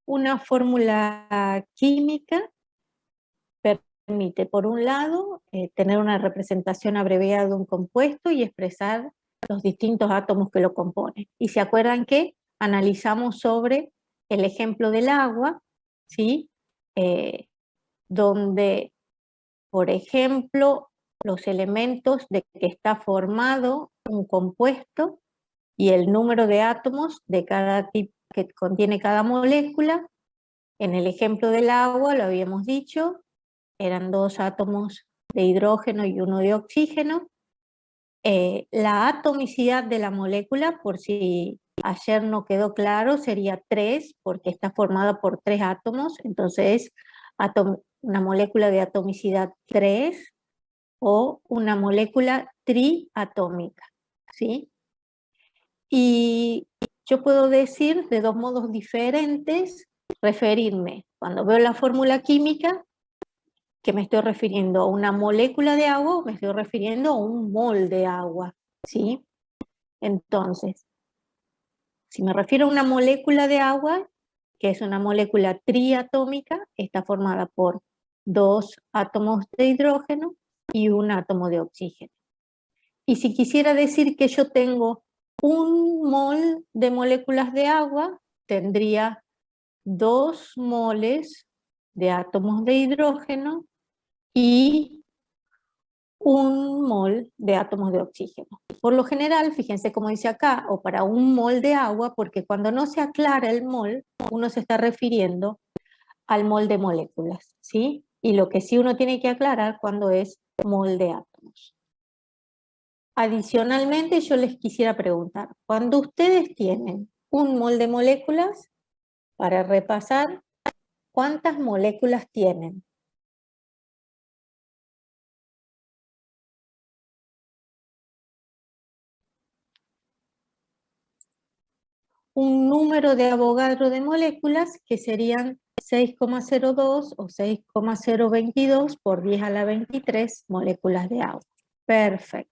Una fórmula química permite, por un lado, tener una representación abreviada de un compuesto y expresar los distintos átomos que lo componen. Y se acuerdan que analizamos sobre el ejemplo del agua, ¿sí? Donde, por ejemplo, los elementos de que está formado un compuesto y el número de átomos de cada tipo que contiene cada molécula. En el ejemplo del agua, lo habíamos dicho, eran 2 átomos de hidrógeno y 1 de oxígeno. La atomicidad de la molécula, por si ayer no quedó claro, sería 3, porque está formada por 3 átomos, entonces una molécula de atomicidad 3 o una molécula triatómica, ¿sí? Y yo puedo decir de 2 modos diferentes, referirme, cuando veo la fórmula química, que me estoy refiriendo a una molécula de agua o me estoy refiriendo a un mol de agua, ¿sí? Entonces, si me refiero a una molécula de agua, que es una molécula triatómica, está formada por 2 átomos de hidrógeno y 1 átomo de oxígeno. Y si quisiera decir que yo tengo 1 mol de moléculas de agua, tendría 2 moles de átomos de hidrógeno y 1 mol de átomos de oxígeno. Por lo general, fíjense cómo dice acá, o para 1 mol de agua, porque cuando no se aclara el mol, uno se está refiriendo al mol de moléculas, ¿sí? Y lo que sí uno tiene que aclarar cuando es mol de átomos. Adicionalmente, yo les quisiera preguntar, cuando ustedes tienen 1 mol de moléculas, para repasar, ¿cuántas moléculas tienen? Un número de Avogadro de moléculas que serían 6,02 o 6,022 por 10 a la 23 moléculas de agua. Perfecto.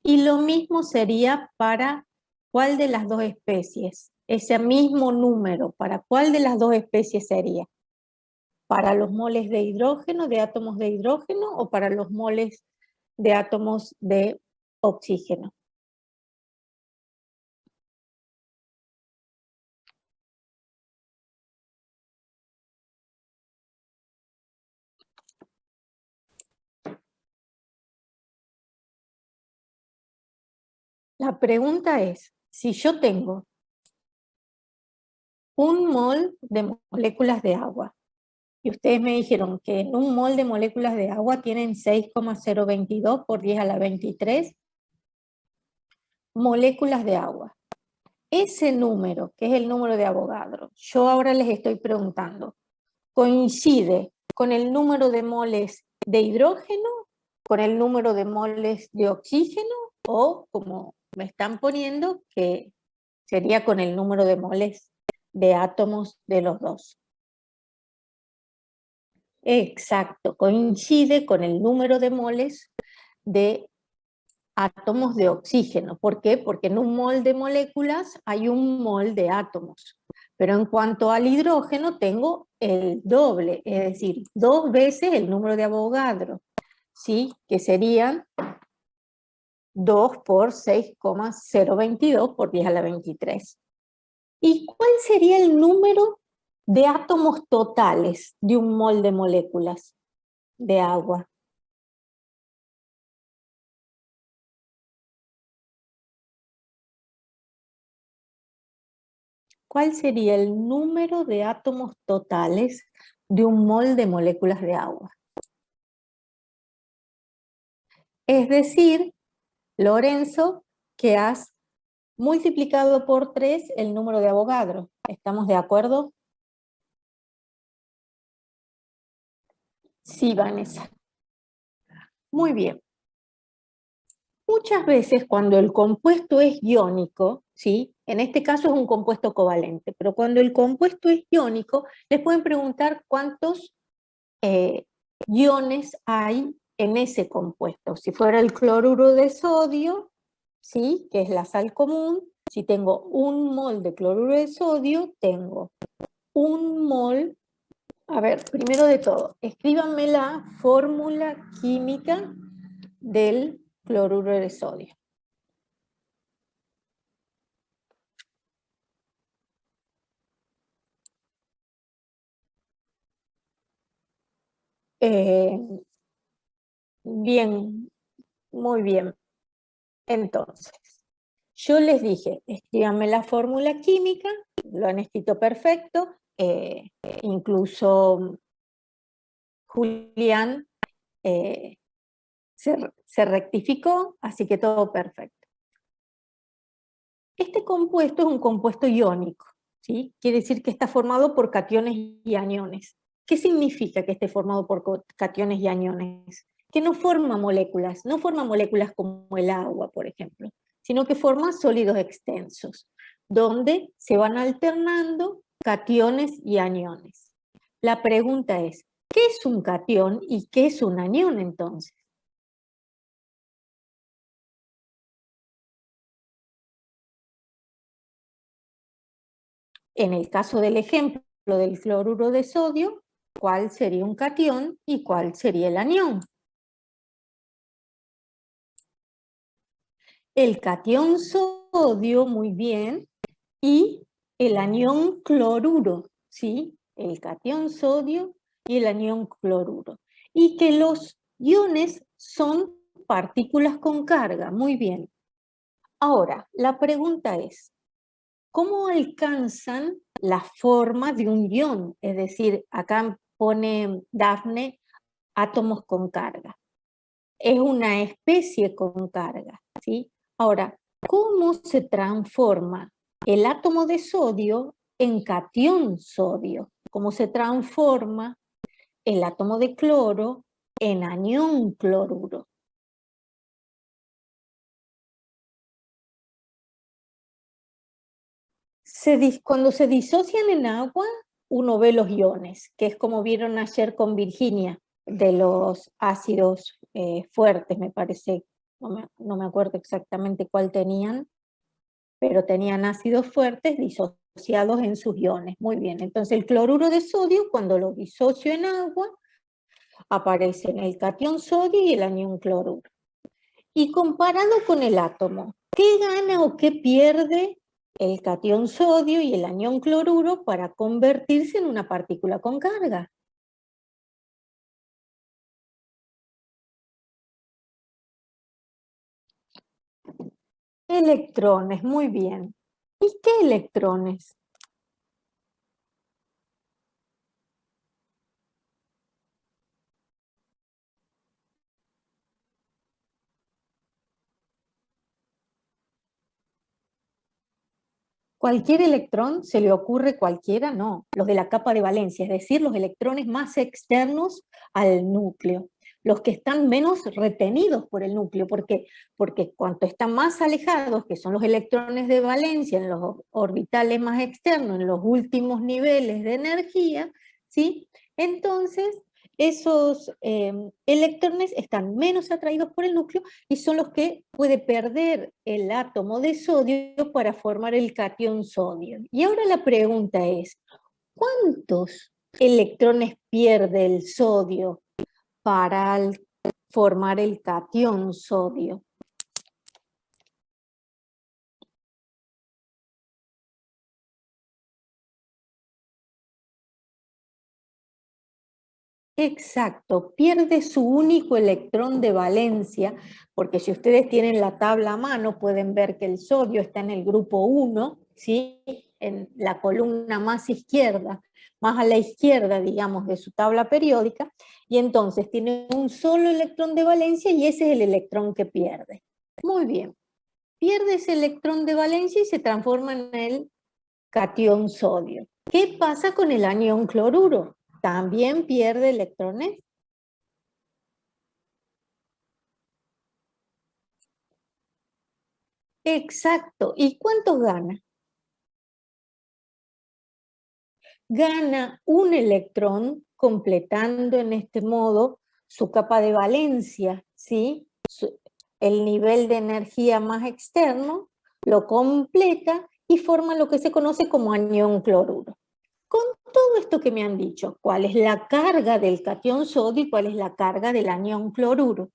Y lo mismo sería para ¿cuál de las 2 especies? Ese mismo número, ¿para cuál de las 2 especies sería? ¿Para los moles de hidrógeno, de átomos de hidrógeno, o para los moles de átomos de oxígeno? La pregunta es, si yo tengo 1 mol de moléculas de agua, y ustedes me dijeron que en 1 mol de moléculas de agua tienen 6,022 por 10 a la 23 moléculas de agua. Ese número, que es el número de Avogadro, yo ahora les estoy preguntando, ¿coincide con el número de moles de hidrógeno, con el número de moles de oxígeno, o como me están poniendo, que sería con el número de moles de átomos de los dos? Exacto, coincide con el número de moles de átomos de oxígeno. ¿Por qué? Porque en 1 mol de moléculas hay 1 mol de átomos. Pero en cuanto al hidrógeno tengo el doble, es decir, 2 veces el número de Avogadro, ¿sí? Que serían 2 por 6,022 por 10 a la 23. ¿Y cuál sería el número de átomos totales de 1 mol de moléculas de agua? ¿Cuál sería el número de átomos totales de 1 mol de moléculas de agua? Es decir, Lorenzo, que has multiplicado por 3 el número de Avogadro. ¿Estamos de acuerdo? Sí, Vanessa. Muy bien. Muchas veces cuando el compuesto es iónico, ¿sí? En este caso es un compuesto covalente, pero cuando el compuesto es iónico, les pueden preguntar cuántos iones hay en ese compuesto. Si fuera el cloruro de sodio, ¿sí? Que es la sal común, si tengo 1 mol de cloruro de sodio, tengo un mol, a ver, primero de todo, escríbanme la fórmula química del cloruro de sodio. Bien, muy bien. Entonces, yo les dije, escríbanme la fórmula química, lo han escrito perfecto, incluso Julián se rectificó, así que todo perfecto. Este compuesto es un compuesto iónico, ¿sí? Quiere decir que está formado por cationes y aniones. ¿Qué significa que esté formado por cationes y aniones? Que no forma moléculas como el agua, por ejemplo, sino que forma sólidos extensos, donde se van alternando cationes y aniones. La pregunta es, ¿qué es un catión y qué es un anión entonces? En el caso del ejemplo del cloruro de sodio, ¿cuál sería un catión y cuál sería el anión? El catión sodio, muy bien, y el anión cloruro, ¿sí? El catión sodio y el anión cloruro. Y que los iones son partículas con carga, muy bien. Ahora, la pregunta es, ¿cómo alcanzan la forma de un ion? Es decir, acá pone Dafne átomos con carga. Es una especie con carga, ¿sí? Ahora, ¿cómo se transforma el átomo de sodio en catión sodio? ¿Cómo se transforma el átomo de cloro en anión cloruro? Cuando se disocian en agua, uno ve los iones, que es como vieron ayer con Virginia, de los ácidos fuertes, me parece, no me acuerdo exactamente cuál tenían, pero tenían ácidos fuertes disociados en sus iones. Muy bien, entonces el cloruro de sodio, cuando lo disocio en agua, aparecen el catión sodio y el anión cloruro. Y comparado con el átomo, ¿qué gana o qué pierde el catión sodio y el anión cloruro para convertirse en una partícula con carga? Electrones, muy bien. ¿Y qué electrones? ¿Cualquier electrón se le ocurre cualquiera? No, los de la capa de valencia, es decir, los electrones más externos al núcleo, los que están menos retenidos por el núcleo, porque cuanto están más alejados, que son los electrones de valencia en los orbitales más externos, en los últimos niveles de energía, ¿sí? Entonces, esos electrones están menos atraídos por el núcleo y son los que puede perder el átomo de sodio para formar el catión sodio. Y ahora la pregunta es, ¿cuántos electrones pierde el sodio para formar el catión sodio? Exacto, pierde su único electrón de valencia, porque si ustedes tienen la tabla a mano pueden ver que el sodio está en el grupo 1, ¿sí? En la columna más izquierda, más a la izquierda, digamos, de su tabla periódica, y entonces tiene un solo electrón de valencia y ese es el electrón que pierde. Muy bien, pierde ese electrón de valencia y se transforma en el catión sodio. ¿Qué pasa con el anión cloruro? ¿También pierde electrones? Exacto. ¿Y cuántos gana? Gana un electrón completando en este modo su capa de valencia, ¿sí? El nivel de energía más externo lo completa y forma lo que se conoce como anión cloruro. Con esto que me han dicho, cuál es la carga del catión sodio y cuál es la carga del anión cloruro.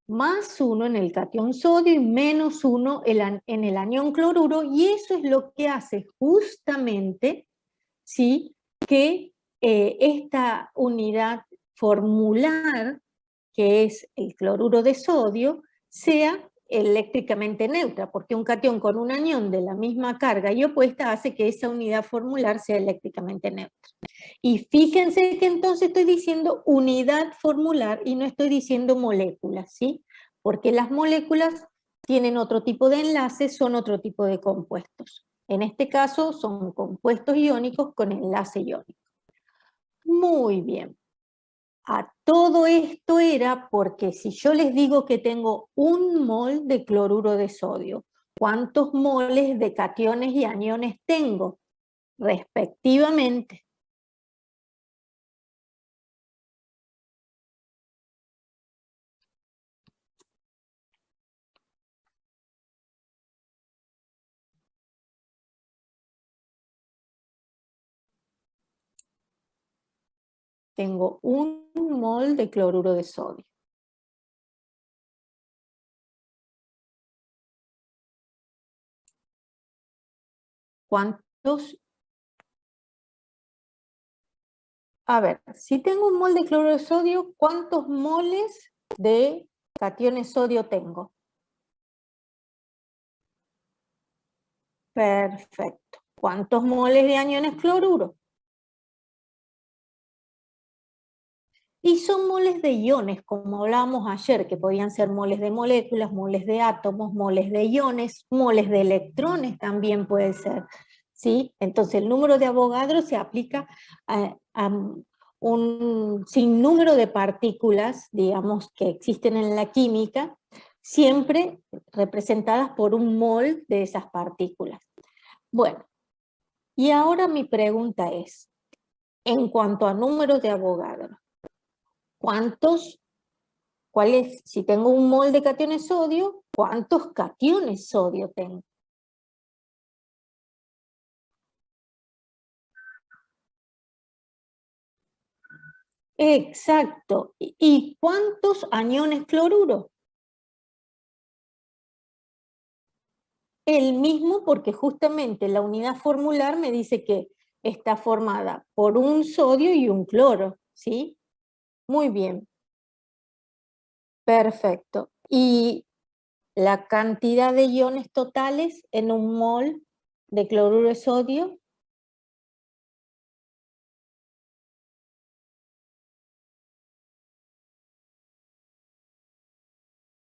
Más 1 en el catión sodio y menos 1 en el anión cloruro, y eso es lo que hace justamente, ¿sí?, que esta unidad formular, que es el cloruro de sodio, sea eléctricamente neutra, porque un catión con un anión de la misma carga y opuesta hace que esa unidad formular sea eléctricamente neutra. Y fíjense que entonces estoy diciendo unidad formular y no estoy diciendo moléculas, ¿sí? Porque las moléculas tienen otro tipo de enlaces, son otro tipo de compuestos. En este caso son compuestos iónicos con enlace iónico. Muy bien. A todo esto era porque si yo les digo que tengo 1 mol de cloruro de sodio, ¿cuántos moles de cationes y aniones tengo respectivamente? Tengo 1 mol de cloruro de sodio. ¿Cuántos? A ver, si tengo 1 mol de cloruro de sodio, ¿cuántos moles de cationes sodio tengo? Perfecto. ¿Cuántos moles de aniones cloruro? Y son moles de iones, como hablábamos ayer, que podían ser moles de moléculas, moles de átomos, moles de iones, moles de electrones también puede ser, ¿sí? Entonces el número de Avogadro se aplica a un sinnúmero de partículas, digamos, que existen en la química, siempre representadas por un mol de esas partículas. Bueno, y ahora mi pregunta es, en cuanto a números de Avogadro, si tengo 1 mol de cationes sodio, ¿cuántos cationes sodio tengo? Exacto. ¿Y cuántos aniones cloruro? El mismo, porque justamente la unidad formular me dice que está formada por un sodio y un cloro, ¿sí? Muy bien. Perfecto. ¿Y la cantidad de iones totales en 1 mol de cloruro de sodio?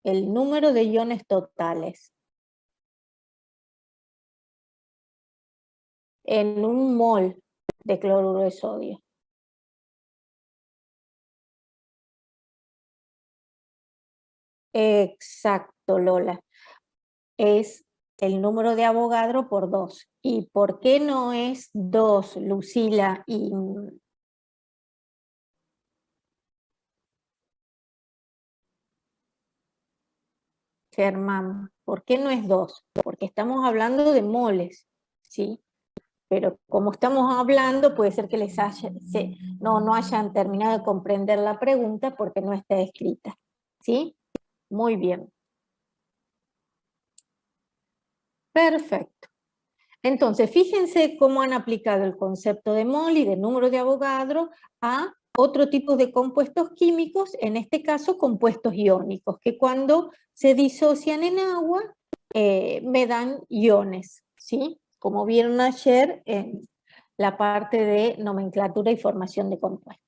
El número de iones totales en 1 mol de cloruro de sodio. Exacto, Lola. Es el número de Avogadro por 2. ¿Y por qué no es 2, Lucila y Germán? ¿Por qué no es 2? Porque estamos hablando de moles, ¿sí? Pero como estamos hablando, puede ser que no hayan terminado de comprender la pregunta porque no está escrita, ¿sí? Muy bien. Perfecto. Entonces, fíjense cómo han aplicado el concepto de mol y de número de Avogadro a otro tipo de compuestos químicos, en este caso compuestos iónicos, que cuando se disocian en agua me dan iones, ¿sí? Como vieron ayer en la parte de nomenclatura y formación de compuestos.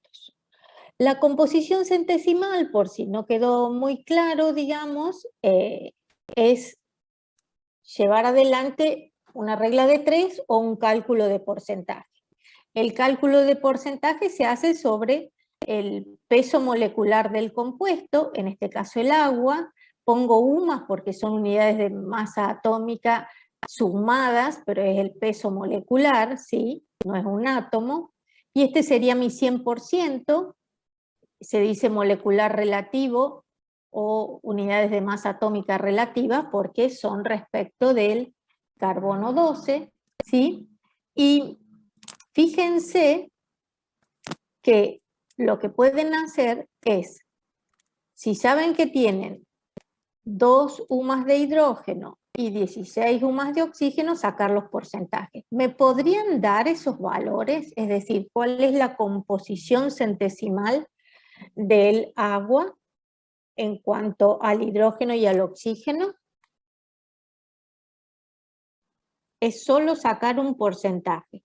La composición centesimal, por si no quedó muy claro, digamos, es llevar adelante una regla de 3 o un cálculo de porcentaje. El cálculo de porcentaje se hace sobre el peso molecular del compuesto, en este caso el agua, pongo UMAS porque son unidades de masa atómica sumadas, pero es el peso molecular, ¿sí? No es un átomo, y este sería mi 100%, se dice molecular relativo, o unidades de masa atómica relativa, porque son respecto del carbono 12, ¿sí? Y fíjense que lo que pueden hacer es, si saben que tienen 2 UMAs de hidrógeno y 16 UMAs de oxígeno, sacar los porcentajes. ¿Me podrían dar esos valores? Es decir, ¿cuál es la composición centesimal del agua en cuanto al hidrógeno y al oxígeno? Es solo sacar un porcentaje.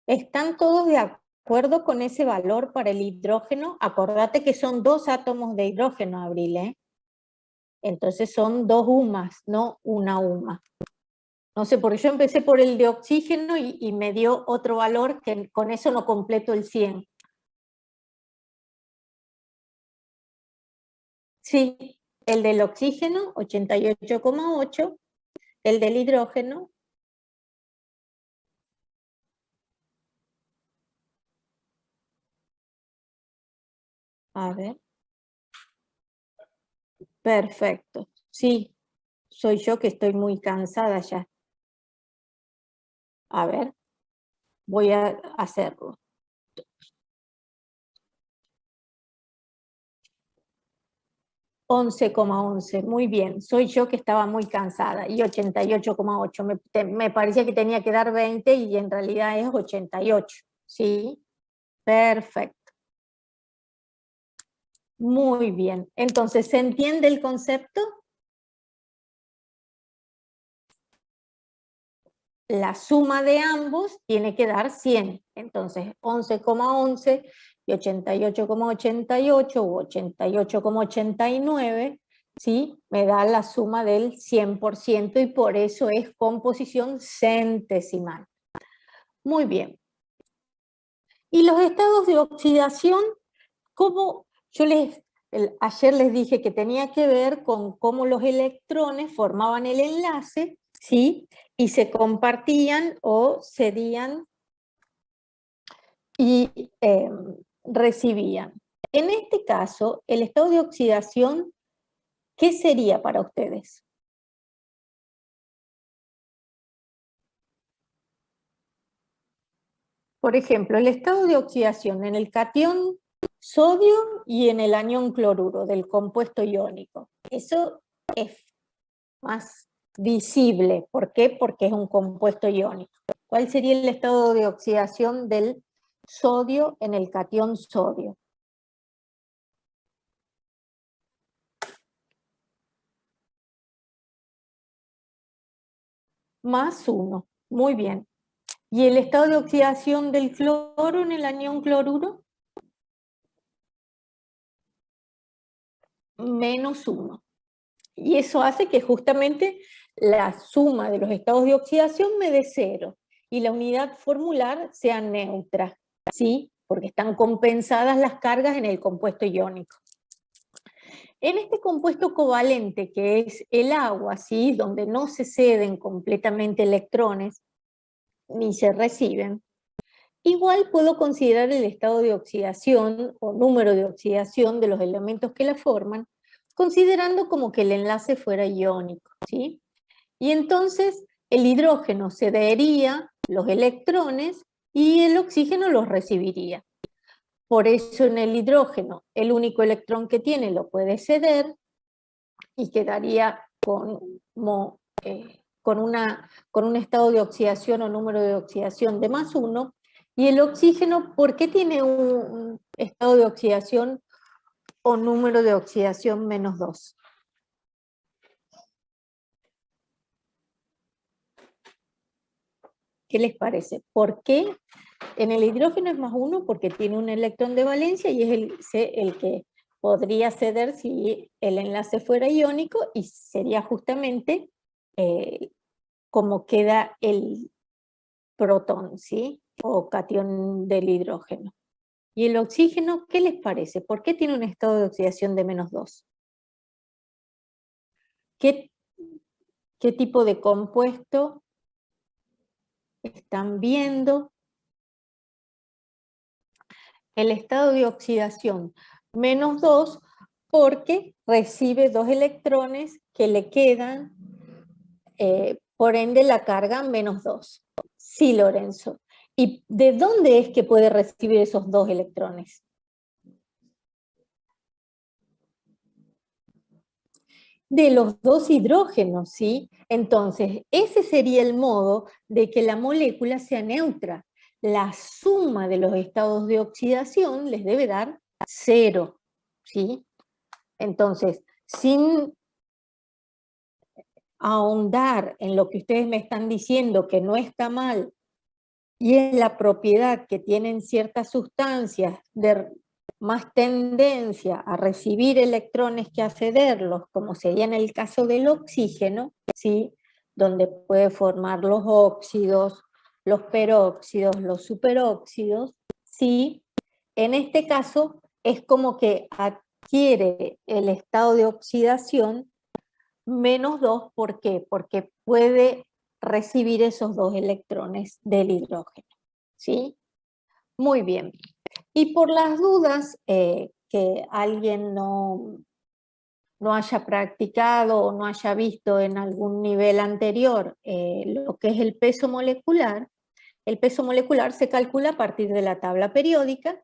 ¿Están todos de acuerdo con ese valor para el hidrógeno? Acordate que son 2 átomos de hidrógeno, Abril, ¿eh? Entonces son 2 UMAs, no una UMA. No sé, porque yo empecé por el de oxígeno y me dio otro valor que con eso no completo el 100. Sí, el del oxígeno, 88,8, el del hidrógeno, a ver, perfecto. Sí, soy yo que estoy muy cansada ya. A ver, voy a hacerlo. 11,11, muy bien. Soy yo que estaba muy cansada. Y 88,8. Me parecía que tenía que dar 20 y en realidad es 88. ¿Sí? Perfecto. Muy bien. Entonces, ¿se entiende el concepto? La suma de ambos tiene que dar 100. Entonces, 11,11 y 88,88 u 88,89, ¿sí? Me da la suma del 100% y por eso es composición centesimal. Muy bien. Y los estados de oxidación, ¿cómo? Ayer les dije que tenía que ver con cómo los electrones formaban el enlace, ¿sí? Y se compartían o cedían y recibían. En este caso, el estado de oxidación, ¿qué sería para ustedes? Por ejemplo, el estado de oxidación en el catión sodio y en el anión cloruro del compuesto iónico. Eso es más visible. ¿Por qué? Porque es un compuesto iónico. ¿Cuál sería el estado de oxidación del sodio en el catión sodio? Más 1. Muy bien. ¿Y el estado de oxidación del cloro en el anión cloruro? Menos 1. Y eso hace que justamente la suma de los estados de oxidación me dé 0 y la unidad formular sea neutra, ¿sí? Porque están compensadas las cargas en el compuesto iónico. En este compuesto covalente, que es el agua, ¿sí? Donde no se ceden completamente electrones, ni se reciben, igual puedo considerar el estado de oxidación o número de oxidación de los elementos que la forman, considerando como que el enlace fuera iónico, ¿sí? Y entonces el hidrógeno cedería los electrones y el oxígeno los recibiría. Por eso en el hidrógeno el único electrón que tiene lo puede ceder y quedaría con un estado de oxidación o número de oxidación de más 1, y el oxígeno, ¿por qué tiene un estado de oxidación o número de oxidación menos 2? ¿Qué les parece? ¿Por qué en el hidrógeno es más 1? Porque tiene un electrón de valencia y es el que podría ceder si el enlace fuera iónico, y sería justamente como queda el protón, ¿sí? O catión del hidrógeno. ¿Y el oxígeno qué les parece? ¿Por qué tiene un estado de oxidación de -2? ¿Qué tipo de compuesto están viendo? El estado de oxidación -2 porque recibe 2 electrones que le quedan, por ende la carga -2. Sí, Lorenzo. ¿Y de dónde es que puede recibir esos 2 electrones? De los 2 hidrógenos, ¿sí? Entonces, ese sería el modo de que la molécula sea neutra. La suma de los estados de oxidación les debe dar 0, ¿sí? Entonces, sin ahondar en lo que ustedes me están diciendo que no está mal, y es la propiedad que tienen ciertas sustancias de más tendencia a recibir electrones que a cederlos, como sería en el caso del oxígeno, ¿sí? Donde puede formar los óxidos, los peróxidos, los superóxidos, ¿sí? En este caso es como que adquiere el estado de oxidación -2, ¿por qué? Porque puede recibir esos 2 electrones del hidrógeno, ¿sí? Muy bien. Y por las dudas que alguien no haya practicado o no haya visto en algún nivel anterior lo que es el peso molecular se calcula a partir de la tabla periódica.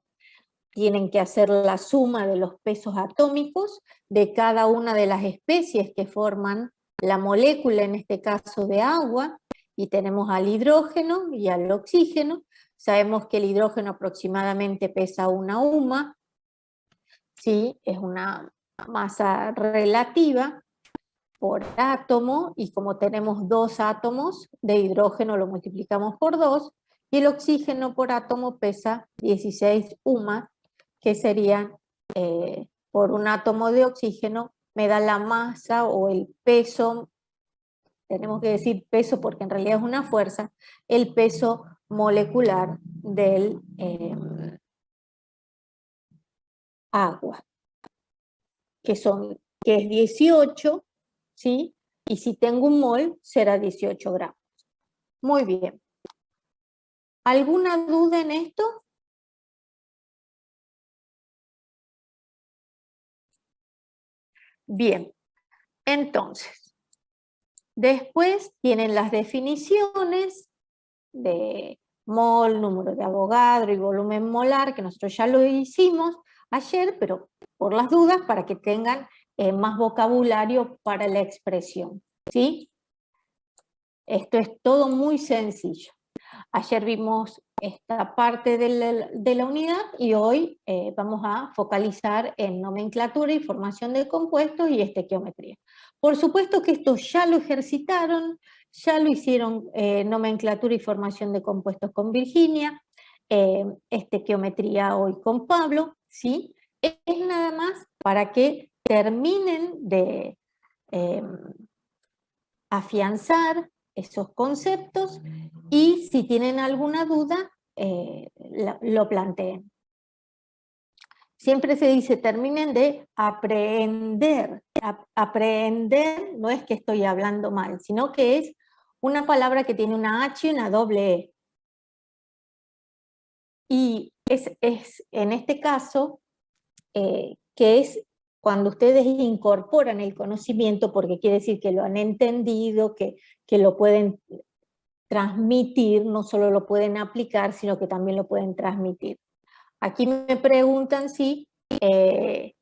Tienen que hacer la suma de los pesos atómicos de cada una de las especies que forman la molécula, en este caso de agua, y tenemos al hidrógeno y al oxígeno. Sabemos que el hidrógeno aproximadamente pesa 1 UMA, ¿sí? Es una masa relativa por átomo, y como tenemos 2 átomos de hidrógeno lo multiplicamos por 2, y el oxígeno por átomo pesa 16 UMA, que serían, por un átomo de oxígeno, me da la masa o el peso, tenemos que decir peso porque en realidad es una fuerza, el peso molecular del agua, que es 18, ¿sí? Y si tengo un mol, será 18 gramos. Muy bien. ¿Alguna duda en esto? Bien, entonces, después tienen las definiciones de mol, número de Avogadro y volumen molar, que nosotros ya lo hicimos ayer, pero por las dudas, para que tengan más vocabulario para la expresión, ¿sí? Esto es todo muy sencillo. Ayer vimos esta parte de la unidad y hoy vamos a focalizar en nomenclatura y formación de compuestos y estequiometría. Por supuesto que esto ya lo ejercitaron, ya lo hicieron nomenclatura y formación de compuestos con Virginia, estequiometría hoy con Pablo, ¿sí? Es nada más para que terminen de afianzar esos conceptos y si tienen alguna duda, lo planteen. Siempre se dice, terminen de aprender. Aprender no es que estoy hablando mal, sino que es una palabra que tiene una H y una doble E. Y es en este caso, que es cuando ustedes incorporan el conocimiento, porque quiere decir que lo han entendido, que lo pueden transmitir, no solo lo pueden aplicar, sino que también lo pueden transmitir. Aquí me preguntan si en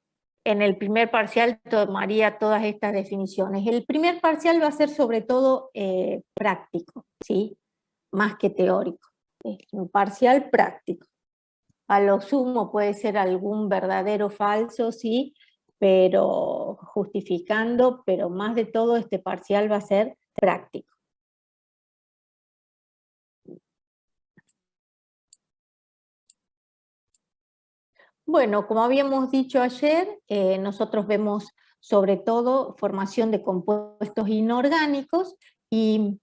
el primer parcial tomaría todas estas definiciones. El primer parcial va a ser sobre todo práctico, ¿sí? Más que teórico. Es un parcial práctico. A lo sumo puede ser algún verdadero o falso, sí, pero justificando, pero más de todo este parcial va a ser práctico. Bueno, como habíamos dicho ayer, nosotros vemos sobre todo formación de compuestos inorgánicos y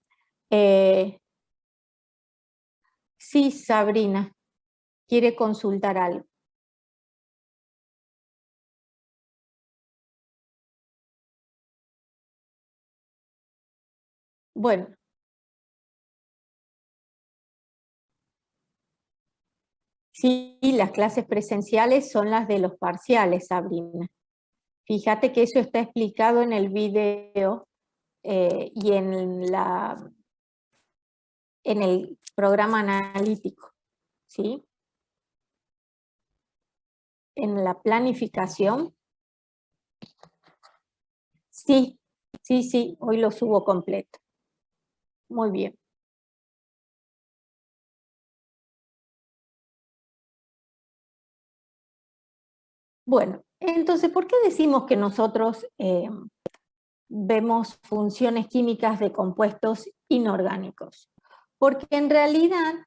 sí, Sabrina, quiere consultar algo. Bueno, sí, las clases presenciales son las de los parciales, Sabrina. Fíjate que eso está explicado en el video y en el programa analítico, ¿sí? En la planificación. Sí, sí, hoy lo subo completo. Muy bien. Bueno, entonces, ¿por qué decimos que nosotros vemos funciones químicas de compuestos inorgánicos? Porque en realidad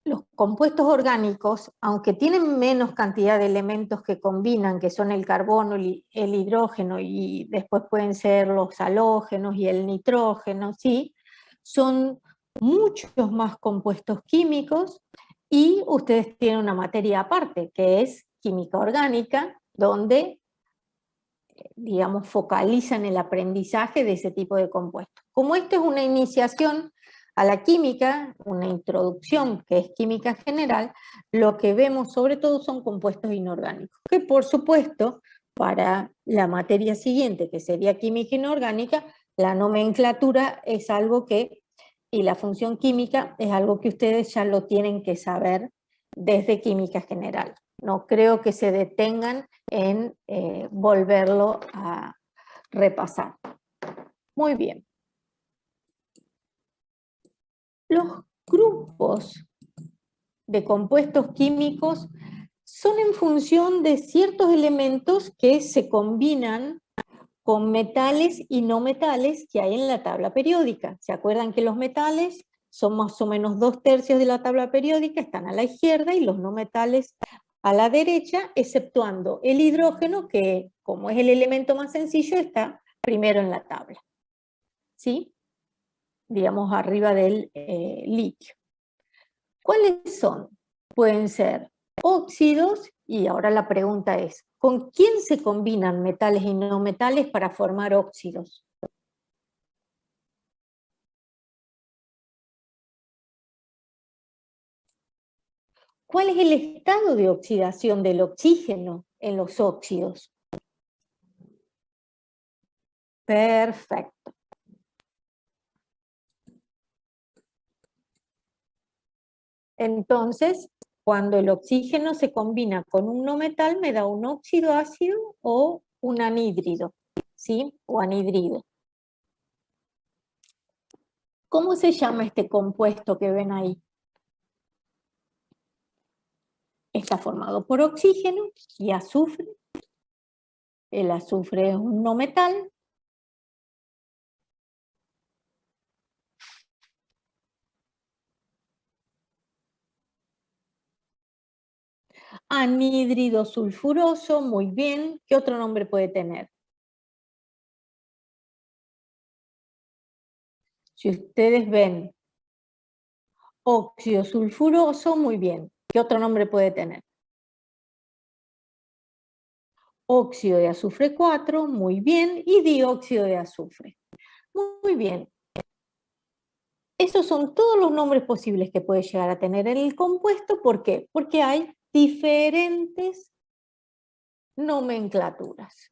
los compuestos orgánicos, aunque tienen menos cantidad de elementos que combinan, que son el carbono, el hidrógeno y después pueden ser los halógenos y el nitrógeno, ¿sí? Son muchos más compuestos químicos y ustedes tienen una materia aparte, que es química orgánica, donde, digamos, focalizan el aprendizaje de ese tipo de compuestos. Como esto es una iniciación a la química, una introducción que es química general, lo que vemos sobre todo son compuestos inorgánicos, que por supuesto para la materia siguiente, que sería química inorgánica, la nomenclatura es algo que, y la función química es algo que ustedes ya lo tienen que saber desde química general. No creo que se detengan en volverlo a repasar. Muy bien. Los grupos de compuestos químicos son en función de ciertos elementos que se combinan con metales y no metales que hay en la tabla periódica. ¿Se acuerdan que los metales son más o menos 2/3 de la tabla periódica, están a la izquierda, y los no metales a la derecha, exceptuando el hidrógeno, que como es el elemento más sencillo, está primero en la tabla, ¿sí? Digamos arriba del litio. ¿Cuáles son? Pueden ser óxidos, y ahora la pregunta es, ¿con quién se combinan metales y no metales para formar óxidos? ¿Cuál es el estado de oxidación del oxígeno en los óxidos? Perfecto. Entonces, cuando el oxígeno se combina con un no metal, me da un óxido ácido o un anhídrido, ¿sí? O anhidrido. ¿Cómo se llama este compuesto que ven ahí? Está formado por oxígeno y azufre. El azufre es un no metal. Anhídrido sulfuroso, muy bien. ¿Qué otro nombre puede tener? Si ustedes ven óxido sulfuroso, muy bien. ¿Qué otro nombre puede tener? Óxido de azufre 4, muy bien. Y dióxido de azufre. Muy bien. Esos son todos los nombres posibles que puede llegar a tener el compuesto. ¿Por qué? Porque hay diferentes nomenclaturas.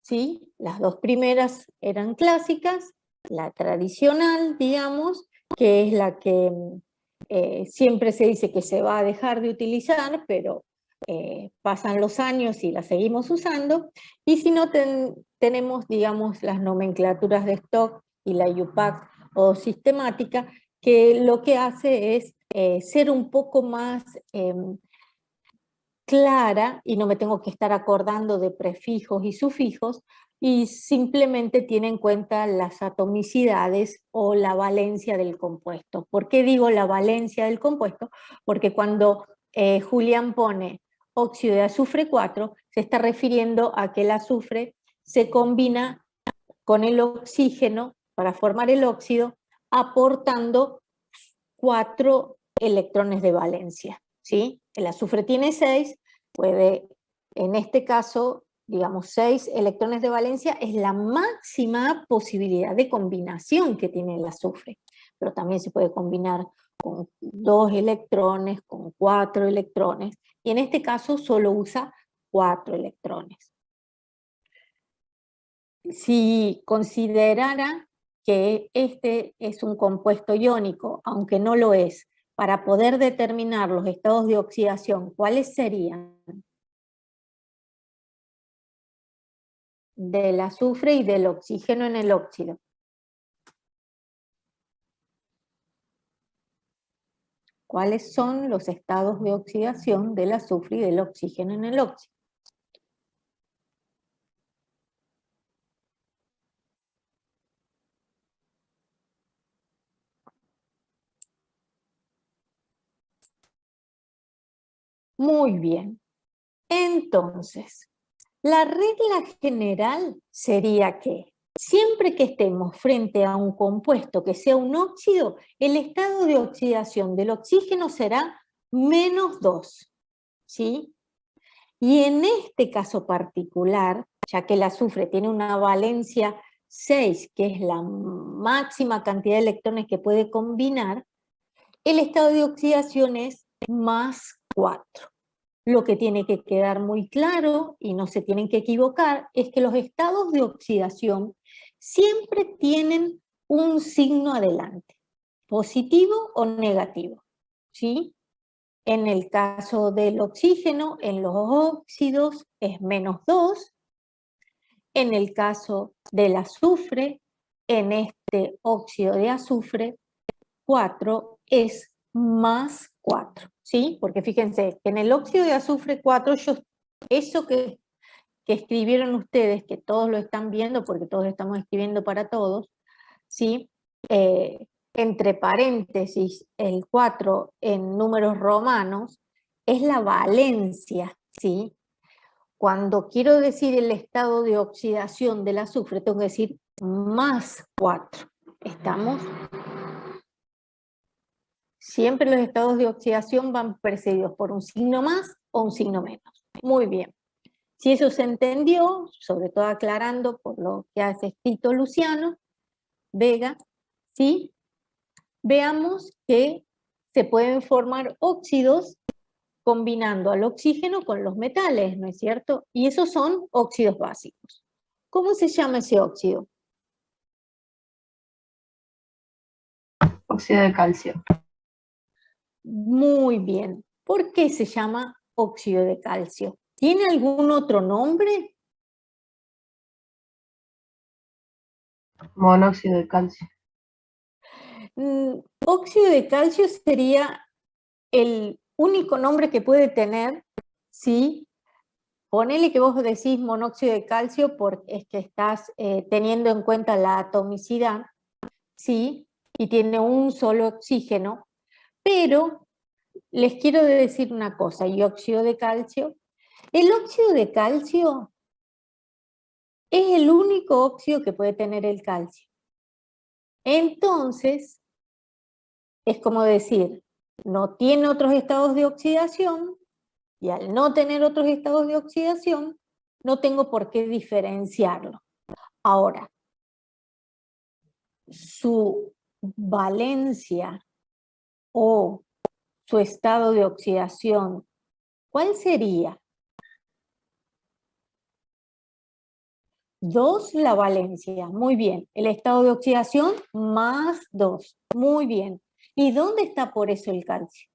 ¿Sí? Las dos primeras eran clásicas, la tradicional, digamos, que es la que siempre se dice que se va a dejar de utilizar, pero pasan los años y la seguimos usando, y si no tenemos, digamos, las nomenclaturas de stock y la IUPAC o sistemática, que lo que hace es ser un poco más clara y no me tengo que estar acordando de prefijos y sufijos, y simplemente tiene en cuenta las atomicidades o la valencia del compuesto. ¿Por qué digo la valencia del compuesto? Porque cuando Julián pone óxido de azufre 4, se está refiriendo a que el azufre se combina con el oxígeno para formar el óxido, aportando 4 electrones de valencia, ¿sí? El azufre tiene 6, puede, en este caso, digamos 6 electrones de valencia, es la máxima posibilidad de combinación que tiene el azufre. Pero también se puede combinar con 2 electrones, con 4 electrones, y en este caso solo usa 4 electrones. Si considerara que este es un compuesto iónico, aunque no lo es, para poder determinar los estados de oxidación, ¿cuáles serían? Del azufre y del oxígeno en el óxido. ¿Cuáles son los estados de oxidación del azufre y del oxígeno en el óxido? Muy bien. Entonces, la regla general sería que siempre que estemos frente a un compuesto que sea un óxido, el estado de oxidación del oxígeno será -2, ¿sí? Y en este caso particular, ya que el azufre tiene una valencia 6, que es la máxima cantidad de electrones que puede combinar, el estado de oxidación es +4. Lo que tiene que quedar muy claro, y no se tienen que equivocar, es que los estados de oxidación siempre tienen un signo adelante, positivo o negativo, ¿sí? En el caso del oxígeno, en los óxidos es -2, en el caso del azufre, en este óxido de azufre, 4 es +4, ¿sí? Porque fíjense que en el óxido de azufre 4, eso que escribieron ustedes, que todos lo están viendo, porque todos estamos escribiendo para todos, ¿sí? Entre paréntesis, el 4 en números romanos, es la valencia, ¿sí? Cuando quiero decir el estado de oxidación del azufre, tengo que decir +4. ¿Estamos? Siempre los estados de oxidación van precedidos por un signo más o un signo menos. Muy bien. Si eso se entendió, sobre todo aclarando por lo que ha escrito Luciano Vega, ¿sí? Veamos que se pueden formar óxidos combinando al oxígeno con los metales, ¿no es cierto? Y esos son óxidos básicos. ¿Cómo se llama ese óxido? Óxido de calcio. Muy bien. ¿Por qué se llama óxido de calcio? ¿Tiene algún otro nombre? Monóxido de calcio. Óxido de calcio sería el único nombre que puede tener, ¿sí? Ponele que vos decís monóxido de calcio porque es que estás teniendo en cuenta la atomicidad, ¿sí? Y tiene un solo oxígeno, pero les quiero decir una cosa, y óxido de calcio. El óxido de calcio es el único óxido que puede tener el calcio. Entonces, es como decir, no tiene otros estados de oxidación, y al no tener otros estados de oxidación, no tengo por qué diferenciarlo. Ahora, su valencia o su estado de oxidación, ¿cuál sería? 2 la valencia, muy bien. El estado de oxidación +2, muy bien. ¿Y dónde está por eso el calcio?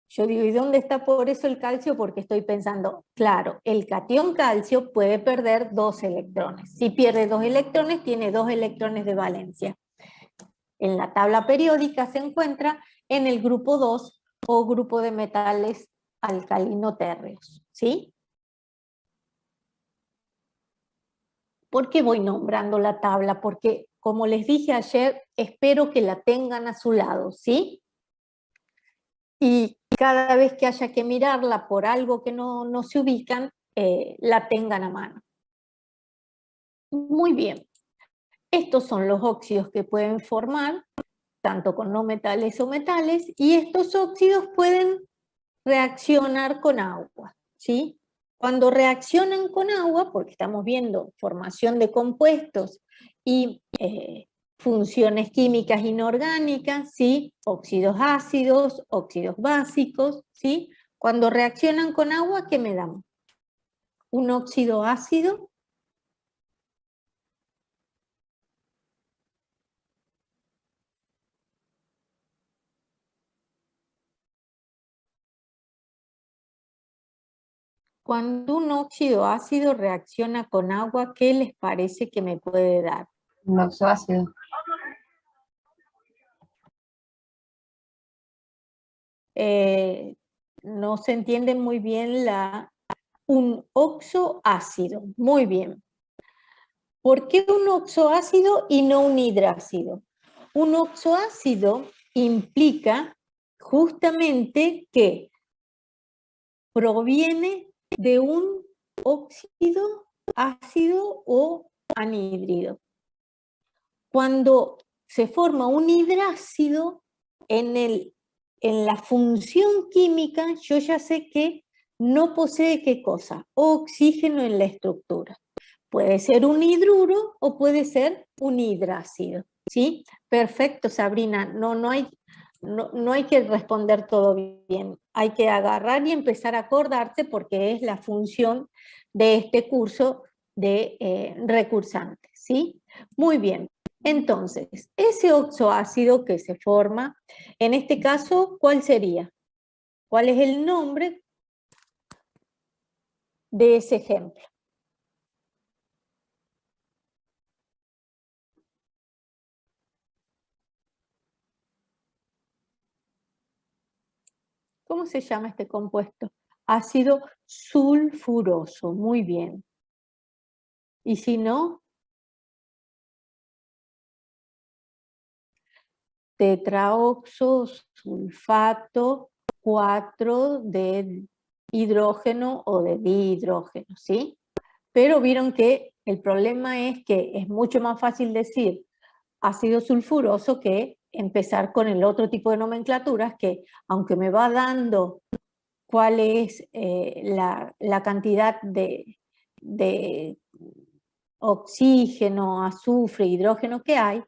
Yo digo, ¿y dónde está por eso el calcio? Porque estoy pensando, claro, el catión calcio puede perder 2 electrones. Si pierde 2 electrones, tiene 2 electrones de valencia. En la tabla periódica se encuentra en el grupo 2 o grupo de metales alcalino-térreos, ¿sí? ¿Por qué voy nombrando la tabla? Porque, como les dije ayer, espero que la tengan a su lado, ¿sí? Y cada vez que haya que mirarla por algo que no se ubican, la tengan a mano. Muy bien. Estos son los óxidos que pueden formar, tanto con no metales o metales, y estos óxidos pueden reaccionar con agua, ¿sí? Cuando reaccionan con agua, porque estamos viendo formación de compuestos y funciones químicas inorgánicas, ¿sí? Óxidos ácidos, óxidos básicos, ¿sí? Cuando reaccionan con agua, ¿qué me dan? Un óxido ácido. Cuando un óxido ácido reacciona con agua, ¿qué les parece que me puede dar? Un oxoácido. No se entiende muy bien un oxoácido. Muy bien. ¿Por qué un oxoácido y no un hidrácido? Un oxoácido implica justamente que proviene de un óxido, ácido o anhídrido. Cuando se forma un hidrácido, en la función química yo ya sé que no posee ¿qué cosa? Oxígeno en la estructura. Puede ser un hidruro o puede ser un hidrácido, ¿sí? Perfecto, Sabrina, no hay que responder todo bien, hay que agarrar y empezar a acordarse porque es la función de este curso de recursantes, ¿sí? Muy bien, entonces, ese oxoácido que se forma, en este caso, ¿cuál sería? ¿Cuál es el nombre de ese ejemplo? ¿Cómo se llama este compuesto? Ácido sulfuroso, muy bien. Y si no, tetraoxosulfato 4 de hidrógeno o de dihidrógeno, ¿sí? Pero vieron que el problema es que es mucho más fácil decir ácido sulfuroso que empezar con el otro tipo de nomenclaturas que, aunque me va dando cuál es la cantidad de oxígeno, azufre, hidrógeno que hay,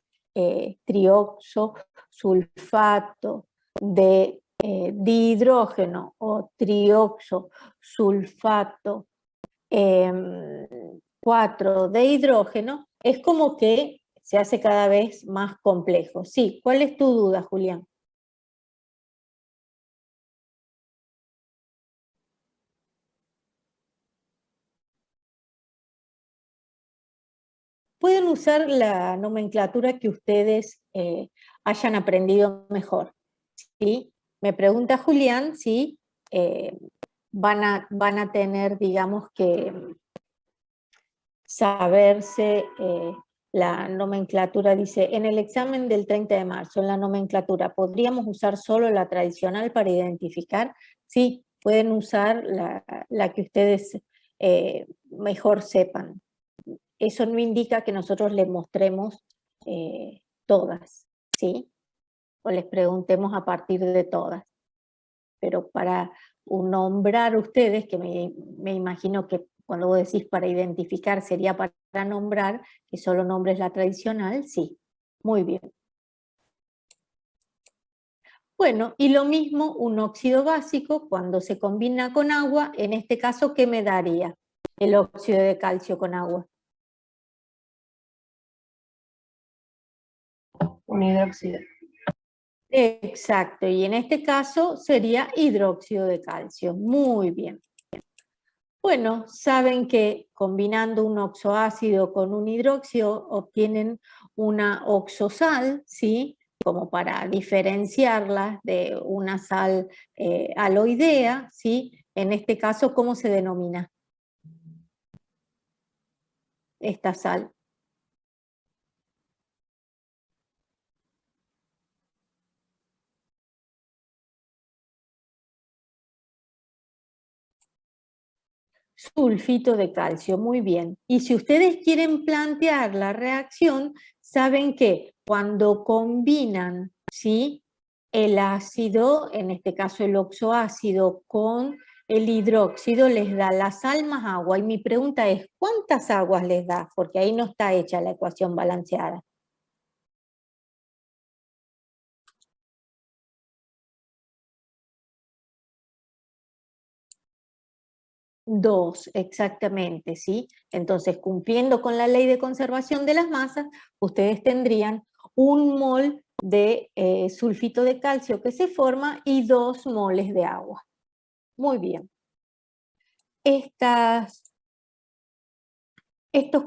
trioxo, sulfato de dihidrógeno o trioxo, sulfato 4 de hidrógeno, es como que se hace cada vez más complejo. Sí, ¿cuál es tu duda, Julián? Pueden usar la nomenclatura que ustedes hayan aprendido mejor, ¿sí? Me pregunta Julián si van a tener, digamos, que saberse la nomenclatura. Dice, en el examen del 30 de marzo, en la nomenclatura, ¿podríamos usar solo la tradicional para identificar? Sí, pueden usar la que ustedes mejor sepan. Eso no indica que nosotros les mostremos todas, ¿sí? O les preguntemos a partir de todas. Pero para nombrar ustedes, que me imagino que cuando vos decís para identificar sería para nombrar, que solo nombres la tradicional, sí. Muy bien. Bueno, y lo mismo un óxido básico cuando se combina con agua, en este caso, ¿qué me daría el óxido de calcio con agua? Un hidróxido. Exacto, y en este caso sería hidróxido de calcio. Muy bien. Bueno, saben que combinando un oxoácido con un hidróxido obtienen una oxosal, ¿sí? Como para diferenciarla de una sal aloidea, ¿sí? En este caso, ¿cómo se denomina esta sal? Sulfito de calcio, muy bien. Y si ustedes quieren plantear la reacción, saben que cuando combinan, ¿sí? El ácido, en este caso el oxoácido, con el hidróxido les da la sal más agua. Y mi pregunta es, ¿cuántas aguas les da? Porque ahí no está hecha la ecuación balanceada. 2, exactamente, ¿sí? Entonces, cumpliendo con la ley de conservación de las masas, ustedes tendrían 1 mol de sulfito de calcio que se forma y 2 moles de agua. Muy bien. Estos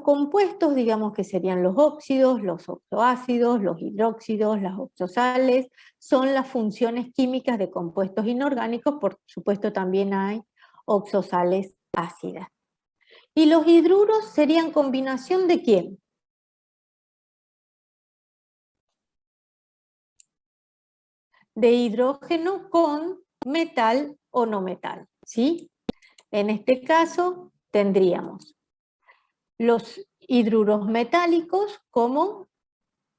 compuestos, digamos que serían los óxidos, los oxoácidos, los hidróxidos, las oxosales, son las funciones químicas de compuestos inorgánicos. Por supuesto también hay oxosales ácidas. ¿Y los hidruros serían combinación de quién? De hidrógeno con metal o no metal, ¿sí? En este caso tendríamos los hidruros metálicos como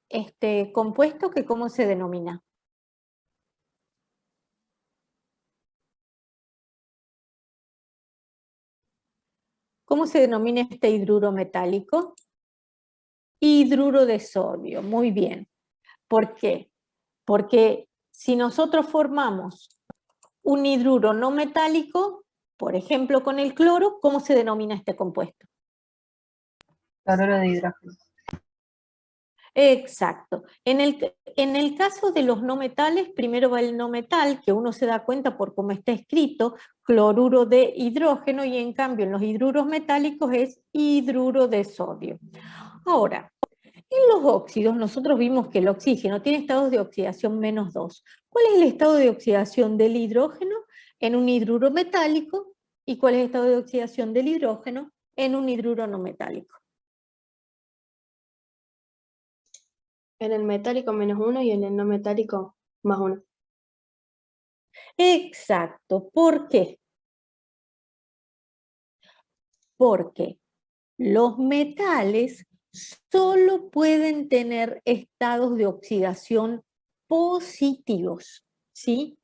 este compuesto que ¿cómo se denomina? ¿Cómo se denomina este hidruro metálico? Hidruro de sodio, muy bien. ¿Por qué? Porque si nosotros formamos un hidruro no metálico, por ejemplo con el cloro, ¿cómo se denomina este compuesto? Cloruro de hidrógeno. Exacto. En el caso de los no metales, primero va el no metal, que uno se da cuenta por cómo está escrito, cloruro de hidrógeno, y en cambio en los hidruros metálicos es hidruro de sodio. Ahora, en los óxidos nosotros vimos que el oxígeno tiene estados de oxidación -2. ¿Cuál es el estado de oxidación del hidrógeno en un hidruro metálico? ¿Y cuál es el estado de oxidación del hidrógeno en un hidruro no metálico? En el metálico -1 y en el no metálico +1. Exacto. ¿Por qué? Porque los metales solo pueden tener estados de oxidación positivos, ¿sí?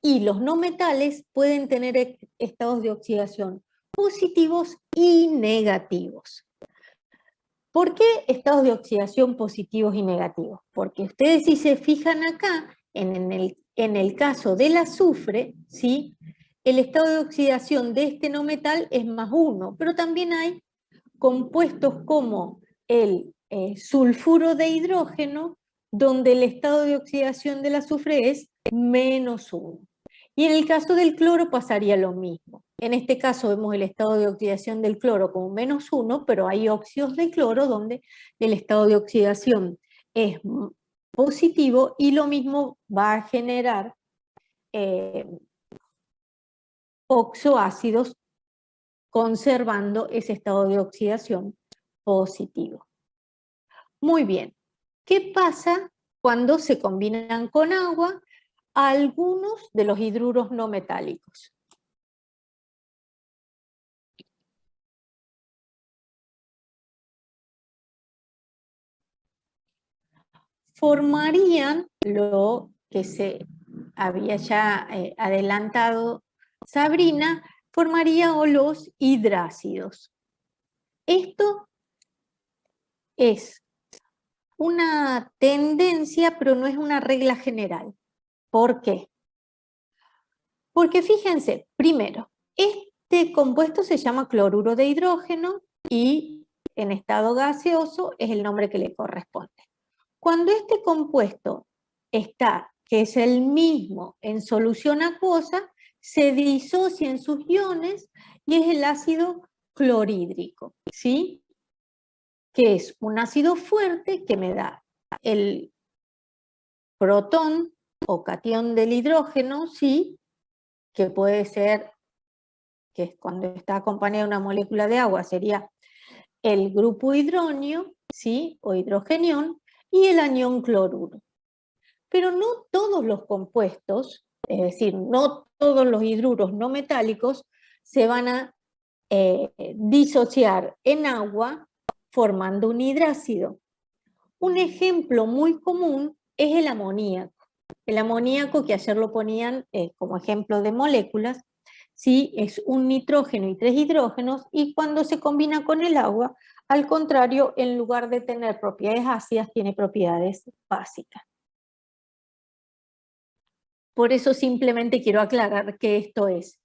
Y los no metales pueden tener estados de oxidación positivos y negativos. ¿Por qué estados de oxidación positivos y negativos? Porque ustedes si se fijan acá, en el caso del azufre, ¿sí? El estado de oxidación de este no metal es +1, pero también hay compuestos como el sulfuro de hidrógeno, donde el estado de oxidación del azufre es -1. Y en el caso del cloro pasaría lo mismo. En este caso vemos el estado de oxidación del cloro como -1, pero hay óxidos de cloro donde el estado de oxidación es positivo y lo mismo va a generar oxoácidos conservando ese estado de oxidación positivo. Muy bien. ¿Qué pasa cuando se combinan con agua algunos de los hidruros no metálicos? Formarían lo que se había ya adelantado Sabrina, formaría los hidrácidos. Esto es una tendencia, pero no es una regla general. ¿Por qué? Porque fíjense, primero, este compuesto se llama cloruro de hidrógeno y en estado gaseoso es el nombre que le corresponde. Cuando este compuesto está, que es el mismo en solución acuosa, se disocia en sus iones y es el ácido clorhídrico, ¿sí? Que es un ácido fuerte que me da el protón o catión del hidrógeno, ¿sí? Que puede ser, que es cuando está acompañada de una molécula de agua, sería el grupo hidronio, ¿sí? O hidrogenión, y el anión cloruro. Pero no todos los compuestos, es decir, no todos los hidruros no metálicos se van a disociar en agua formando un hidrácido. Un ejemplo muy común es el amoníaco. El amoníaco, que ayer lo ponían como ejemplo de moléculas, ¿sí? Es un nitrógeno y 3 hidrógenos, y cuando se combina con el agua, al contrario, en lugar de tener propiedades ácidas, tiene propiedades básicas. Por eso simplemente quiero aclarar que esto es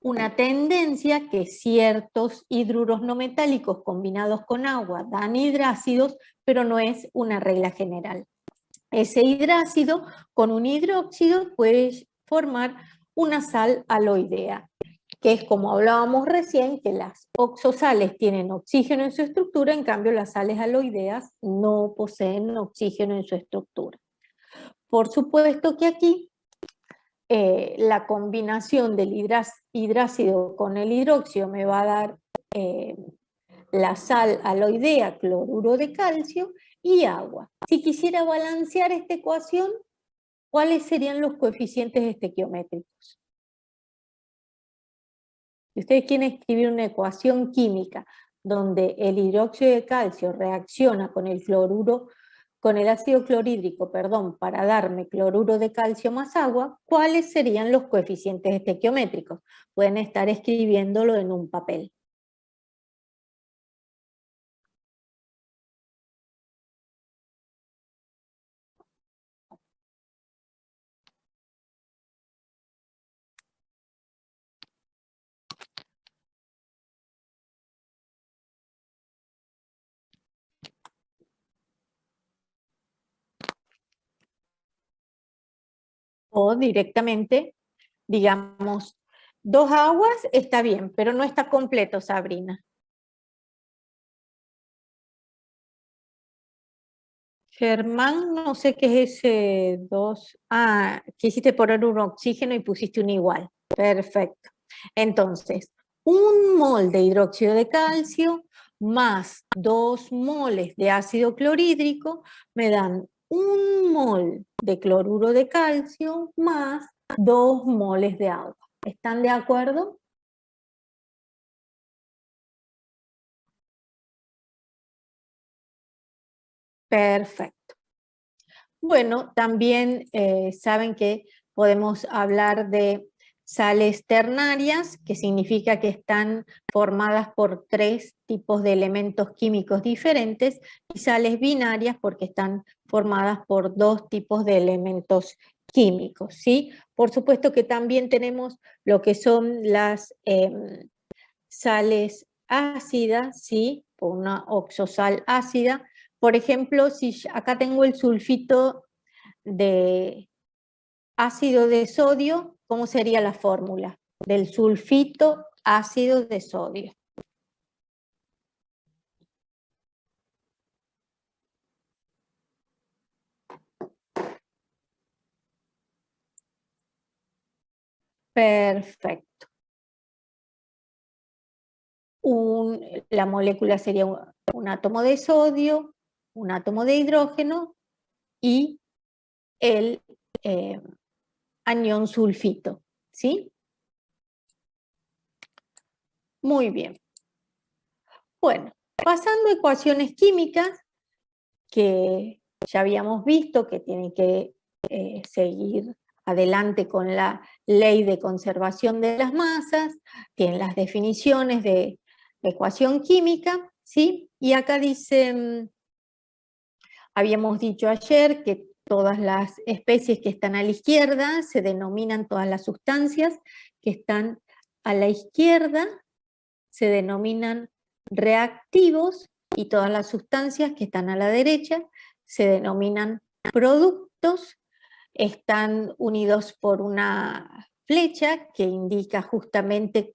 una tendencia que ciertos hidruros no metálicos combinados con agua dan hidrácidos, pero no es una regla general. Ese hidrácido con un hidróxido puede formar una sal aloidea, que es como hablábamos recién, que las oxosales tienen oxígeno en su estructura, en cambio las sales aloideas no poseen oxígeno en su estructura. Por supuesto que aquí la combinación del hidrácido con el hidróxido me va a dar la sal aloidea, cloruro de calcio y agua. Si quisiera balancear esta ecuación, ¿cuáles serían los coeficientes estequiométricos? Si ustedes quieren escribir una ecuación química donde el hidróxido de calcio reacciona con el ácido clorhídrico, para darme cloruro de calcio más agua, ¿cuáles serían los coeficientes estequiométricos? Pueden estar escribiéndolo en un papel. O directamente, digamos, 2 aguas está bien, pero no está completo, Sabrina. Germán, no sé qué es ese 2. Ah, quisiste poner un oxígeno y pusiste un igual. Perfecto. Entonces, 1 mol de hidróxido de calcio más 2 moles de ácido clorhídrico me dan 1 mol de cloruro de calcio más 2 moles de agua. ¿Están de acuerdo? Perfecto. Bueno, también saben que podemos hablar de sales ternarias, que significa que están formadas por 3 tipos de elementos químicos diferentes, y sales binarias porque están formadas por 2 tipos de elementos químicos, ¿sí? Por supuesto que también tenemos lo que son las sales ácidas, ¿sí? Una oxosal ácida. Por ejemplo, si acá tengo el sulfito de ácido de sodio, ¿cómo sería la fórmula? Del sulfito ácido de sodio. Perfecto. La molécula sería un átomo de sodio, un átomo de hidrógeno y el anión sulfito, ¿sí? Muy bien. Bueno, pasando a ecuaciones químicas, que ya habíamos visto que tienen que seguir adelante con la ley de conservación de las masas, tienen las definiciones de ecuación química, ¿sí? Y acá dice, habíamos dicho ayer que todas las especies que están a la izquierda se denominan, todas las sustancias que están a la izquierda se denominan reactivos, y todas las sustancias que están a la derecha se denominan productos. Están unidos por una flecha que indica justamente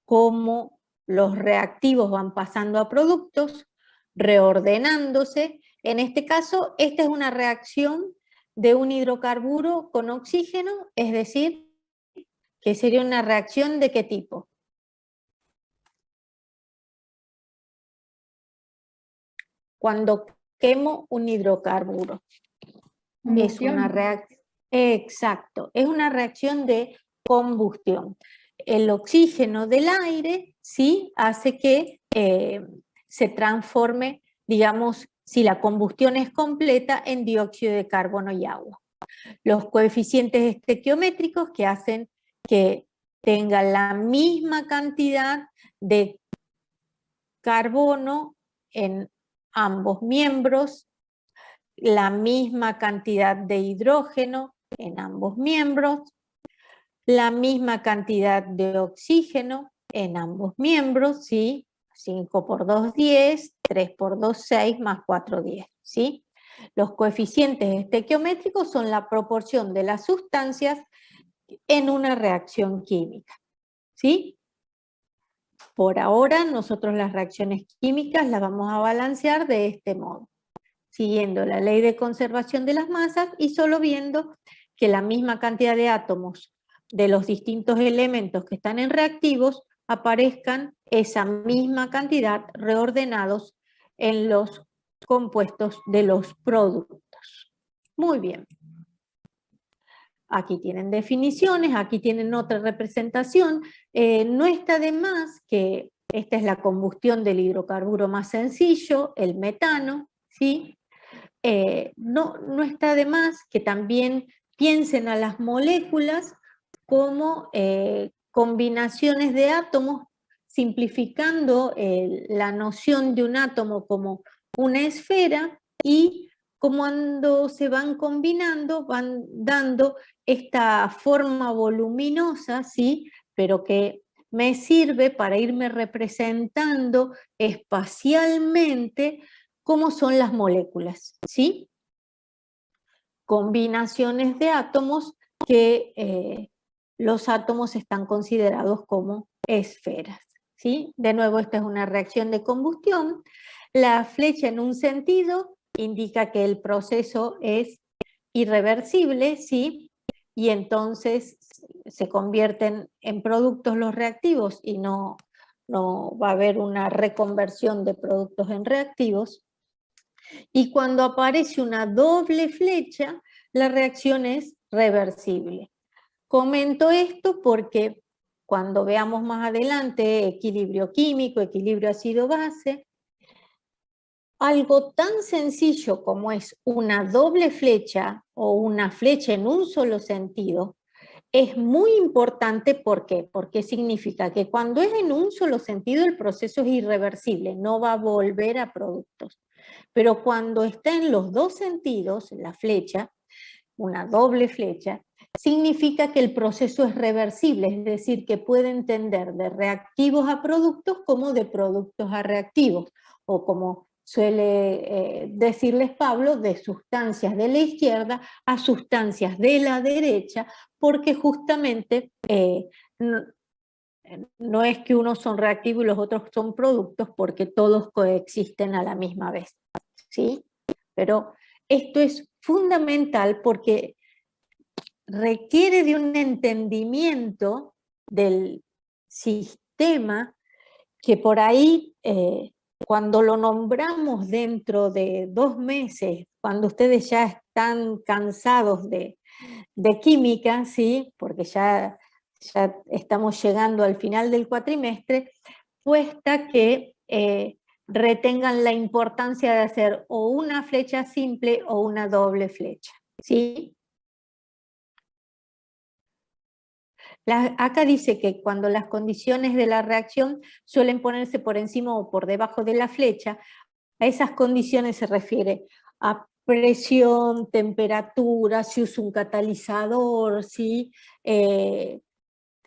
cómo los reactivos van pasando a productos, reordenándose. En este caso, esta es una reacción de un hidrocarburo con oxígeno, es decir, que sería una reacción ¿de qué tipo? Cuando quemo un hidrocarburo. Es una reacción. Exacto, es una reacción de combustión. El oxígeno del aire, ¿sí?, hace que se transforme, digamos, si la combustión es completa, en dióxido de carbono y agua. Los coeficientes estequiométricos que hacen que tenga la misma cantidad de carbono en ambos miembros, la misma cantidad de hidrógeno en ambos miembros, la misma cantidad de oxígeno en ambos miembros, ¿sí? 5 por 2, 10, 3 por 2, 6, más 4, 10, ¿sí? Los coeficientes estequiométricos son la proporción de las sustancias en una reacción química, ¿sí? Por ahora, nosotros las reacciones químicas las vamos a balancear de este modo, siguiendo la ley de conservación de las masas y solo viendo que la misma cantidad de átomos de los distintos elementos que están en reactivos aparezcan esa misma cantidad reordenados en los compuestos de los productos. Muy bien. Aquí tienen definiciones, aquí tienen otra representación. No está de más que esta es la combustión del hidrocarburo más sencillo, el metano, ¿sí? No está de más que también piensen a las moléculas como combinaciones de átomos, simplificando la noción de un átomo como una esfera, y cuando se van combinando van dando esta forma voluminosa, ¿sí? Pero que me sirve para irme representando espacialmente cómo son las moléculas, ¿sí? Combinaciones de átomos que los átomos están considerados como esferas, ¿sí? De nuevo, esta es una reacción de combustión. La flecha en un sentido indica que el proceso es irreversible, ¿sí? Y entonces se convierten en productos los reactivos y no va a haber una reconversión de productos en reactivos. Y cuando aparece una doble flecha, la reacción es reversible. Comento esto porque cuando veamos más adelante equilibrio químico, equilibrio ácido-base, algo tan sencillo como es una doble flecha o una flecha en un solo sentido, es muy importante. ¿Por qué? Porque significa que cuando es en un solo sentido el proceso es irreversible, no va a volver a productos. Pero cuando está en los dos sentidos, la flecha, una doble flecha, significa que el proceso es reversible, es decir, que pueden tender de reactivos a productos como de productos a reactivos, o como suele decirles Pablo, de sustancias de la izquierda a sustancias de la derecha, porque justamente no es que unos son reactivos y los otros son productos, porque todos coexisten a la misma vez, ¿sí? Pero esto es fundamental porque requiere de un entendimiento del sistema que por ahí, cuando lo nombramos dentro de 2 meses, cuando ustedes ya están cansados de química, ¿sí? Porque ya estamos llegando al final del cuatrimestre, cuesta que retengan la importancia de hacer o una flecha simple o una doble flecha, ¿sí? Acá dice que cuando las condiciones de la reacción suelen ponerse por encima o por debajo de la flecha, a esas condiciones se refiere a presión, temperatura, si uso un catalizador, ¿sí?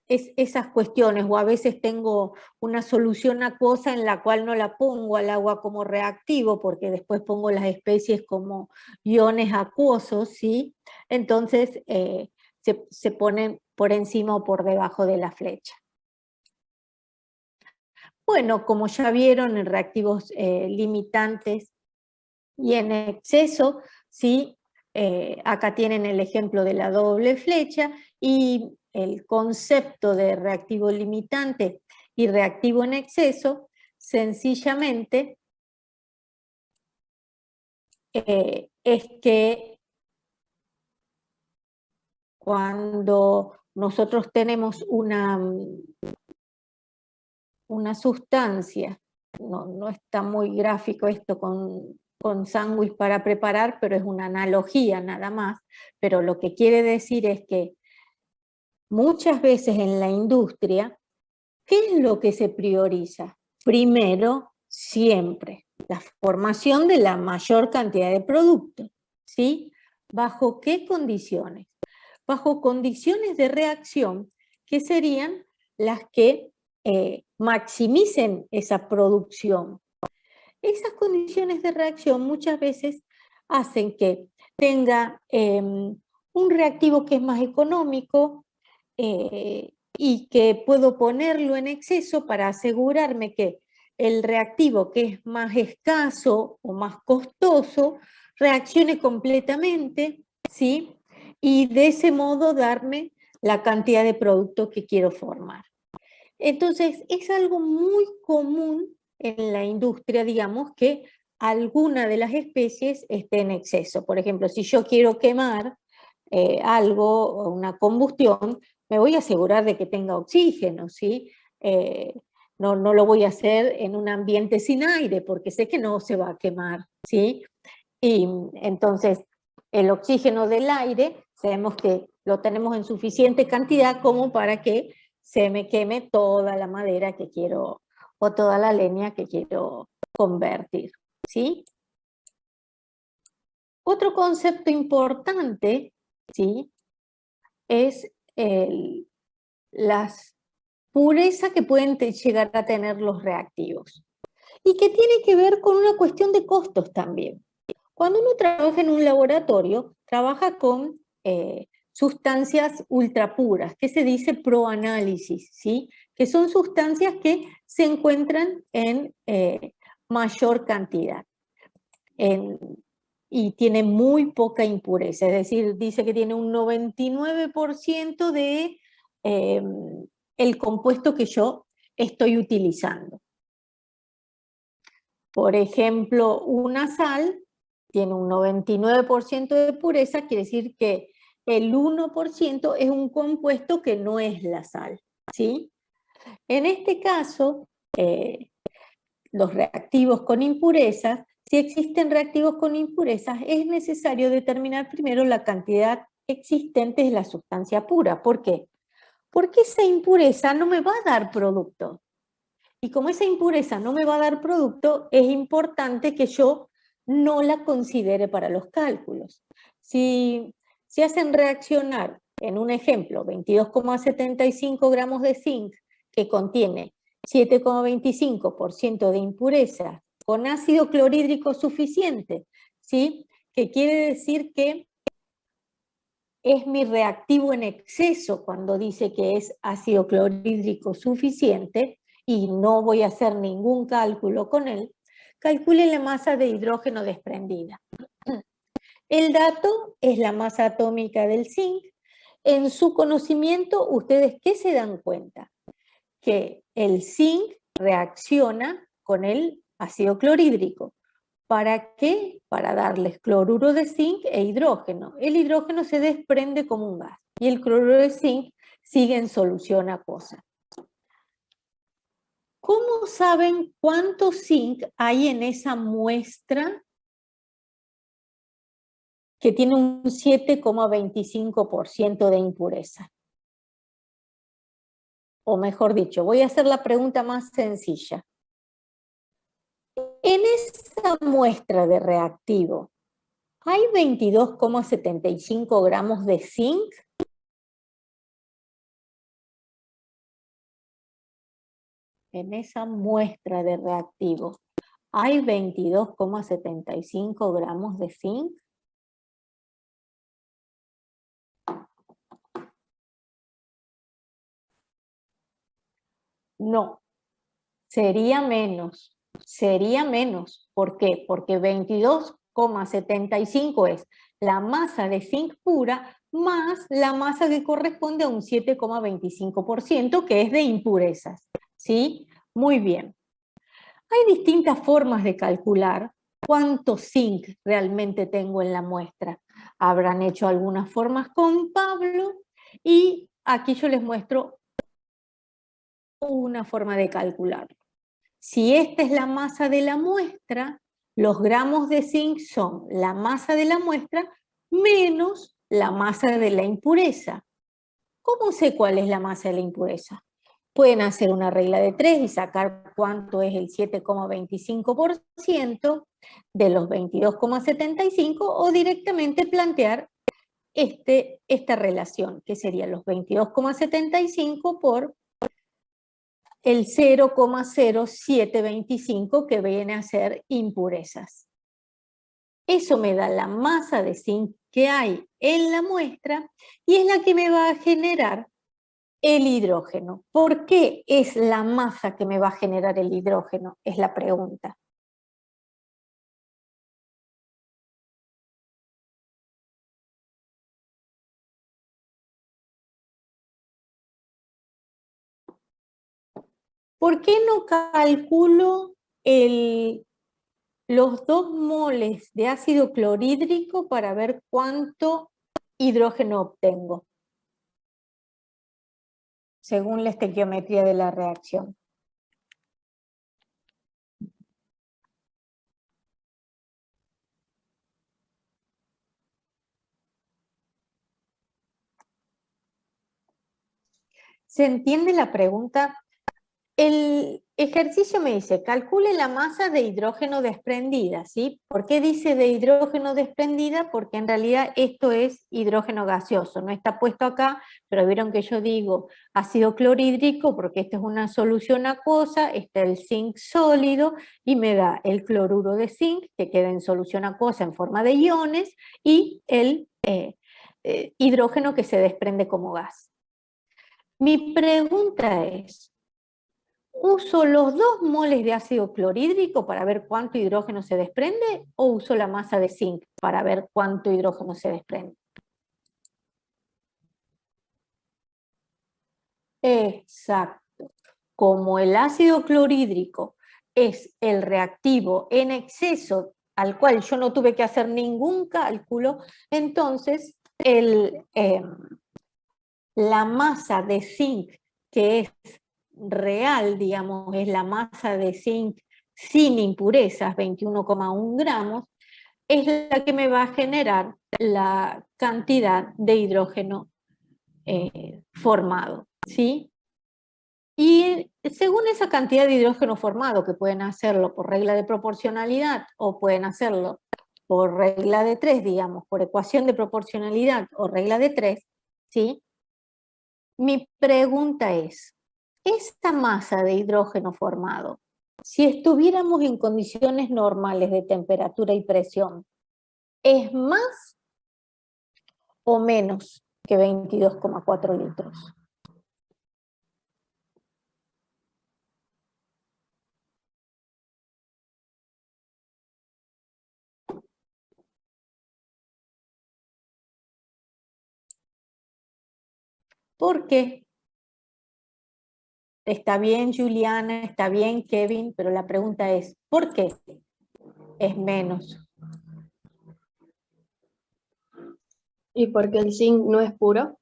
Esas cuestiones, o a veces tengo una solución acuosa en la cual no la pongo al agua como reactivo, porque después pongo las especies como iones acuosos, ¿sí? Entonces se ponen por encima o por debajo de la flecha. Bueno, como ya vieron, en reactivos limitantes y en exceso, ¿sí? Acá tienen el ejemplo de la doble flecha, y el concepto de reactivo limitante y reactivo en exceso, sencillamente es que cuando nosotros tenemos una sustancia, no está muy gráfico esto con sándwich para preparar, pero es una analogía nada más, pero lo que quiere decir es que muchas veces en la industria, ¿qué es lo que se prioriza? Primero, siempre, la formación de la mayor cantidad de productos, ¿sí? ¿Bajo qué condiciones? Bajo condiciones de reacción que serían las que maximicen esa producción. Esas condiciones de reacción muchas veces hacen que tenga un reactivo que es más económico y que puedo ponerlo en exceso para asegurarme que el reactivo que es más escaso o más costoso reaccione completamente, ¿sí? Y de ese modo darme la cantidad de producto que quiero formar. Entonces, es algo muy común en la industria, digamos, que alguna de las especies esté en exceso. Por ejemplo, si yo quiero quemar algo, una combustión, me voy a asegurar de que tenga oxígeno, ¿sí? No lo voy a hacer en un ambiente sin aire, porque sé que no se va a quemar, ¿sí? Y entonces, el oxígeno del aire, sabemos que lo tenemos en suficiente cantidad como para que se me queme toda la madera que quiero, o toda la leña que quiero convertir, ¿sí? Otro concepto importante, ¿sí? Es las purezas que pueden llegar a tener los reactivos. Y que tiene que ver con una cuestión de costos también. Cuando uno trabaja en un laboratorio, trabaja con sustancias ultrapuras, que se dice proanálisis, ¿sí? Que son sustancias que se encuentran en mayor cantidad y tiene muy poca impureza, es decir, dice que tiene un 99% de el compuesto que yo estoy utilizando. Por ejemplo, una sal tiene un 99% de pureza, quiere decir que el 1% es un compuesto que no es la sal, ¿sí? En este caso, los reactivos con impurezas, si existen reactivos con impurezas, es necesario determinar primero la cantidad existente de la sustancia pura. ¿Por qué? Porque esa impureza no me va a dar producto. Y como esa impureza no me va a dar producto, es importante que yo no la considere para los cálculos. Si se hacen reaccionar, en un ejemplo, 22,75 gramos de zinc que contiene 7,25% de impureza con ácido clorhídrico suficiente, ¿sí? Que quiere decir que es mi reactivo en exceso cuando dice que es ácido clorhídrico suficiente y no voy a hacer ningún cálculo con él, calcule la masa de hidrógeno desprendida. El dato es la masa atómica del zinc. En su conocimiento, ¿ustedes qué se dan cuenta? Que el zinc reacciona con el ácido clorhídrico. ¿Para qué? Para darles cloruro de zinc e hidrógeno. El hidrógeno se desprende como un gas y el cloruro de zinc sigue en solución acuosa. ¿Cómo saben cuánto zinc hay en esa muestra que tiene un 7,25% de impureza? O mejor dicho, voy a hacer la pregunta más sencilla. En esa muestra de reactivo, ¿hay 22,75 gramos de zinc? En esa muestra de reactivo, ¿hay 22,75 gramos de zinc? No, sería menos. Sería menos. ¿Por qué? Porque 22,75 es la masa de zinc pura más la masa que corresponde a un 7,25% que es de impurezas. ¿Sí? Muy bien. Hay distintas formas de calcular cuánto zinc realmente tengo en la muestra. Habrán hecho algunas formas con Pablo y aquí yo les muestro una forma de calcularlo. Si esta es la masa de la muestra, los gramos de zinc son la masa de la muestra menos la masa de la impureza. ¿Cómo sé cuál es la masa de la impureza? Pueden hacer una regla de 3 y sacar cuánto es el 7,25% de los 22,75 o directamente plantear esta relación, que sería los 22,75 por el 0,0725 que viene a ser impurezas. Eso me da la masa de zinc que hay en la muestra y es la que me va a generar el hidrógeno. ¿Por qué es la masa que me va a generar el hidrógeno? Es la pregunta. ¿Por qué no calculo los 2 moles de ácido clorhídrico para ver cuánto hidrógeno obtengo, según la estequiometría de la reacción? ¿Se entiende la pregunta? El ejercicio me dice, calcule la masa de hidrógeno desprendida, ¿sí? ¿Por qué dice de hidrógeno desprendida? Porque en realidad esto es hidrógeno gaseoso, no está puesto acá, pero vieron que yo digo ácido clorhídrico porque esta es una solución acuosa, está el zinc sólido y me da el cloruro de zinc que queda en solución acuosa en forma de iones y el hidrógeno que se desprende como gas. Mi pregunta es, ¿uso los 2 moles de ácido clorhídrico para ver cuánto hidrógeno se desprende o uso la masa de zinc para ver cuánto hidrógeno se desprende? Exacto. Como el ácido clorhídrico es el reactivo en exceso al cual yo no tuve que hacer ningún cálculo, entonces la masa de zinc que es real, digamos, es la masa de zinc sin impurezas, 21,1 gramos, es la que me va a generar la cantidad de hidrógeno formado, ¿sí? Y según esa cantidad de hidrógeno formado, que pueden hacerlo por regla de proporcionalidad o pueden hacerlo por regla de 3, digamos, por ecuación de proporcionalidad o regla de 3, ¿sí? Mi pregunta es, esta masa de hidrógeno formado, si estuviéramos en condiciones normales de temperatura y presión, ¿es más o menos que 22,4 litros? ¿Por qué? Está bien, Juliana, está bien, Kevin, pero la pregunta es, ¿por qué es menos? ¿Y porque el zinc no es puro?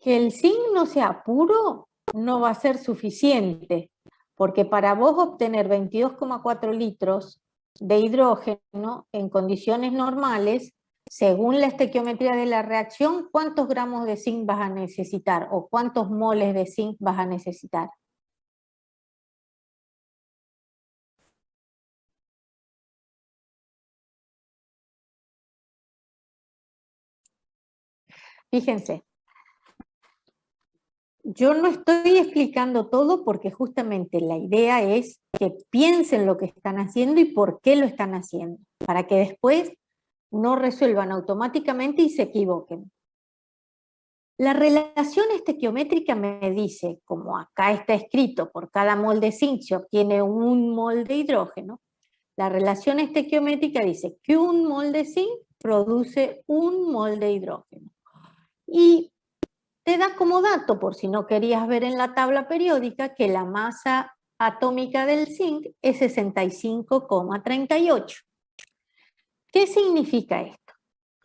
Que el zinc no sea puro no va a ser suficiente, porque para vos obtener 22,4 litros de hidrógeno en condiciones normales, según la estequiometría de la reacción, ¿cuántos gramos de zinc vas a necesitar o cuántos moles de zinc vas a necesitar? Fíjense, yo no estoy explicando todo porque justamente la idea es que piensen lo que están haciendo y por qué lo están haciendo, para que después no resuelvan automáticamente y se equivoquen. La relación estequiométrica me dice, como acá está escrito, por cada mol de zinc se obtiene 1 mol de hidrógeno, la relación estequiométrica dice que 1 mol de zinc produce 1 mol de hidrógeno. Y te da como dato, por si no querías ver en la tabla periódica, que la masa atómica del zinc es 65,38. ¿Qué significa esto?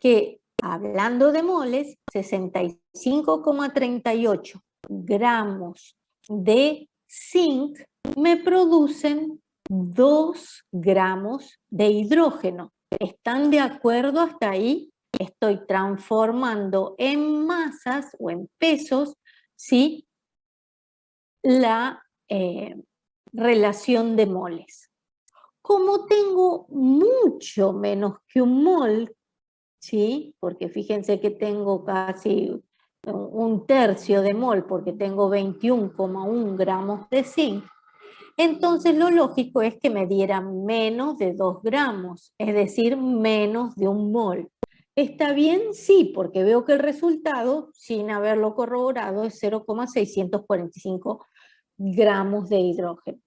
Que hablando de moles, 65,38 gramos de zinc me producen 2 gramos de hidrógeno. ¿Están de acuerdo hasta ahí? Estoy transformando en masas o en pesos, ¿sí? La relación de moles. Como tengo mucho menos que un mol, ¿sí? Porque fíjense que tengo casi un tercio de mol, porque tengo 21,1 gramos de zinc, entonces lo lógico es que me diera menos de 2 gramos, es decir, menos de un mol. ¿Está bien? Sí, porque veo que el resultado, sin haberlo corroborado, es 0,645 gramos de hidrógeno.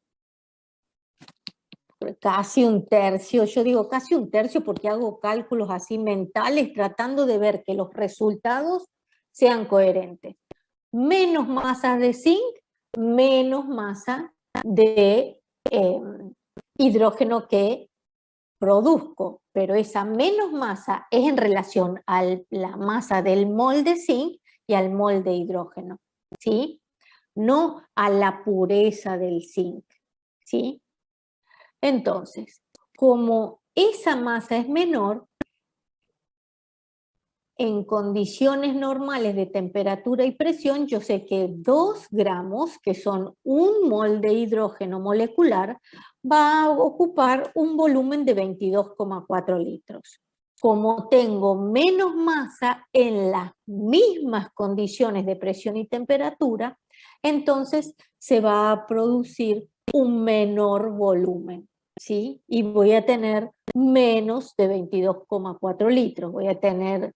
Casi un tercio, yo digo casi un tercio porque hago cálculos así mentales tratando de ver que los resultados sean coherentes. Menos masas de zinc, menos masa de hidrógeno que produzco, pero esa menos masa es en relación a la masa del mol de zinc y al mol de hidrógeno, ¿sí? No a la pureza del zinc, ¿sí? Entonces, como esa masa es menor, en condiciones normales de temperatura y presión, yo sé que 2 gramos, que son un mol de hidrógeno molecular, va a ocupar un volumen de 22,4 litros. Como tengo menos masa en las mismas condiciones de presión y temperatura, entonces se va a producir un menor volumen, ¿sí? Y voy a tener menos de 22,4 litros, voy a tener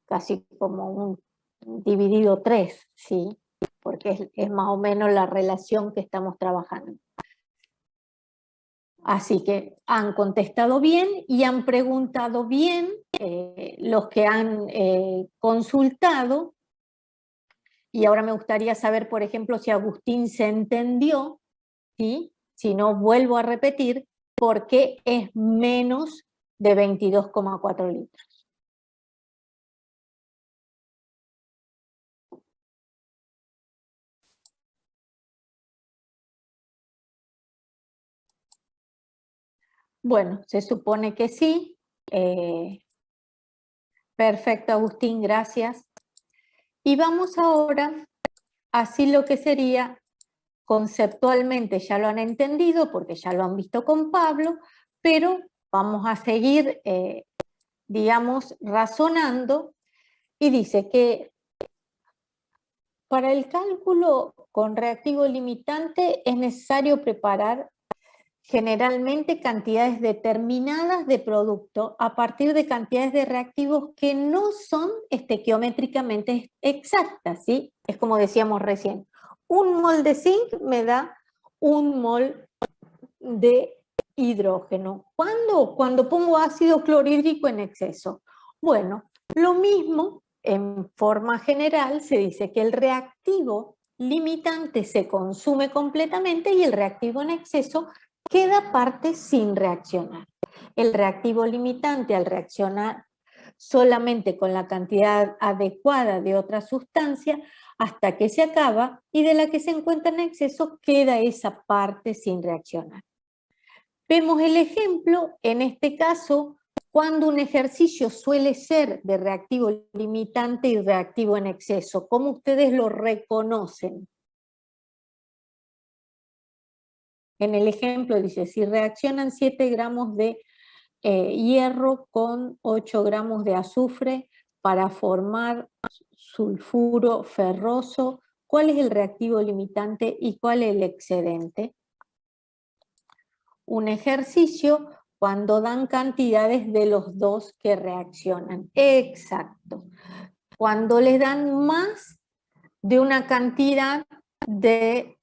casi como un dividido 3, ¿sí? Porque es más o menos la relación que estamos trabajando. Así que han contestado bien y han preguntado bien los que han consultado. Y ahora me gustaría saber, por ejemplo, si Agustín se entendió, ¿sí? Si no, vuelvo a repetir, por qué es menos de 22,4 litros. Bueno, se supone que sí. Perfecto, Agustín, gracias. Y vamos ahora a así lo que sería, conceptualmente ya lo han entendido porque ya lo han visto con Pablo, pero vamos a seguir, digamos, razonando. Y dice que para el cálculo con reactivo limitante es necesario preparar generalmente cantidades determinadas de producto a partir de cantidades de reactivos que no son estequiométricamente exactas, ¿sí? Es como decíamos recién, un mol de zinc me da un mol de hidrógeno. ¿Cuándo? Cuando pongo ácido clorhídrico en exceso. Bueno, lo mismo en forma general se dice que el reactivo limitante se consume completamente y el reactivo en exceso queda parte sin reaccionar. El reactivo limitante al reaccionar solamente con la cantidad adecuada de otra sustancia hasta que se acaba y de la que se encuentra en exceso queda esa parte sin reaccionar. Vemos el ejemplo, en este caso, cuando un ejercicio suele ser de reactivo limitante y reactivo en exceso. ¿Cómo ustedes lo reconocen? En el ejemplo dice, si reaccionan 7 gramos de hierro con 8 gramos de azufre para formar sulfuro ferroso, ¿cuál es el reactivo limitante y cuál es el excedente? Un ejercicio cuando dan cantidades de los dos que reaccionan. Exacto. Cuando les dan más de una cantidad de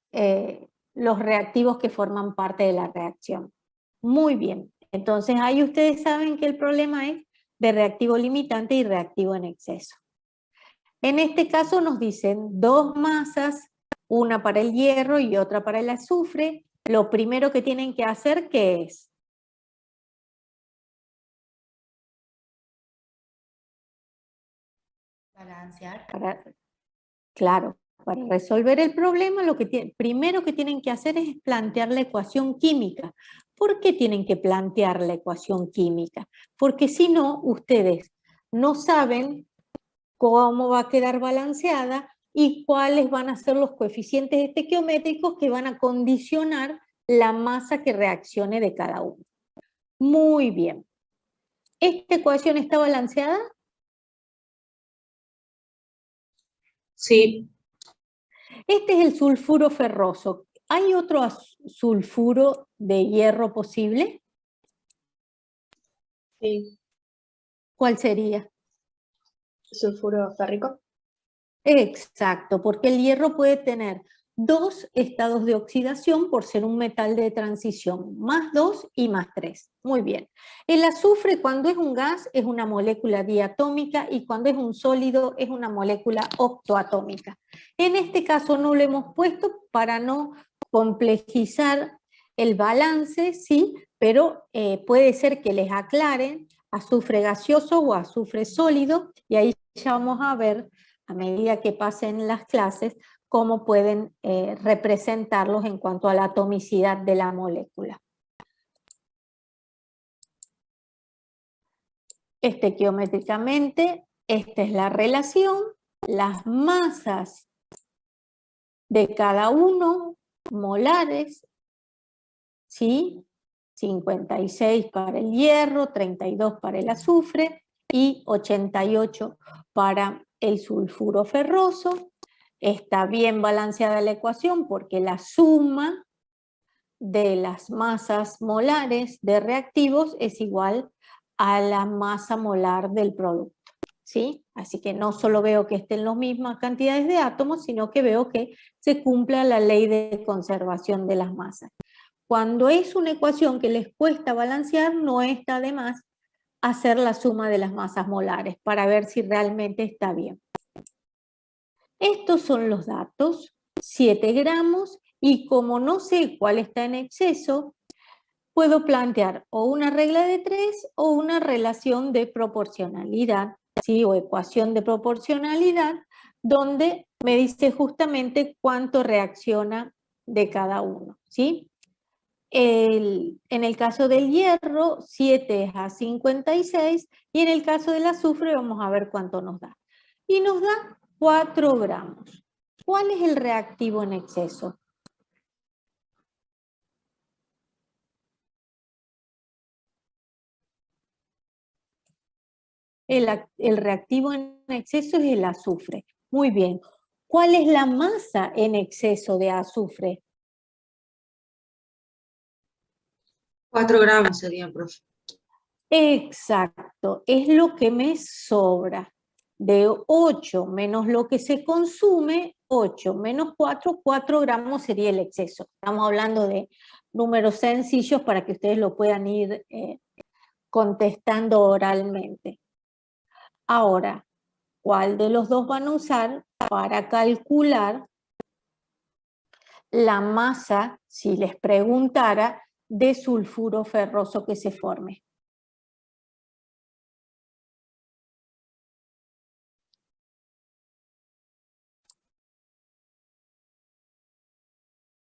los reactivos que forman parte de la reacción. Muy bien. Entonces ahí ustedes saben que el problema es de reactivo limitante y reactivo en exceso. En este caso nos dicen 2 masas, una para el hierro y otra para el azufre. Lo primero que tienen que hacer, ¿qué es? Balancear. Claro, para resolver el problema, lo que primero que tienen que hacer es plantear la ecuación química. ¿Por qué tienen que plantear la ecuación química? Porque si no, ustedes no saben cómo va a quedar balanceada y cuáles van a ser los coeficientes estequiométricos que van a condicionar la masa que reaccione de cada uno. Muy bien. ¿Esta ecuación está balanceada? Sí. Este es el sulfuro ferroso. ¿Hay otro sulfuro de hierro posible? Sí. ¿Cuál sería? Sulfuro férrico. Exacto, porque el hierro puede tener 2 estados de oxidación por ser un metal de transición, +2 y +3. Muy bien. El azufre, cuando es un gas, es una molécula diatómica y cuando es un sólido es una molécula octoatómica. En este caso no lo hemos puesto para no complejizar el balance, sí, pero puede ser que les aclaren azufre gaseoso o azufre sólido y ahí ya vamos a ver a medida que pasen las clases, cómo pueden representarlos en cuanto a la atomicidad de la molécula. Estequiométricamente, esta es la relación, las masas de cada uno, molares, ¿sí? 56 para el hierro, 32 para el azufre y 88 para el sulfuro ferroso. Está bien balanceada la ecuación porque la suma de las masas molares de reactivos es igual a la masa molar del producto, ¿sí? Así que no solo veo que estén las mismas cantidades de átomos, sino que veo que se cumpla la ley de conservación de las masas. Cuando es una ecuación que les cuesta balancear, no está de más hacer la suma de las masas molares para ver si realmente está bien. Estos son los datos, 7 gramos, y como no sé cuál está en exceso, puedo plantear o una regla de 3 o una relación de proporcionalidad, ¿sí? O ecuación de proporcionalidad, donde me dice justamente cuánto reacciona de cada uno, ¿sí? En el caso del hierro, 7 es a 56, y en el caso del azufre vamos a ver cuánto nos da. Y nos da 4 gramos. ¿Cuál es el reactivo en exceso? El reactivo en exceso es el azufre. Muy bien. ¿Cuál es la masa en exceso de azufre? 4 gramos serían, profe. Exacto, es lo que me sobra. De 8 menos lo que se consume, 8 menos 4, 4 gramos sería el exceso. Estamos hablando de números sencillos para que ustedes lo puedan ir contestando oralmente. Ahora, ¿cuál de los dos van a usar para calcular la masa, si les preguntara, de sulfuro ferroso que se forme?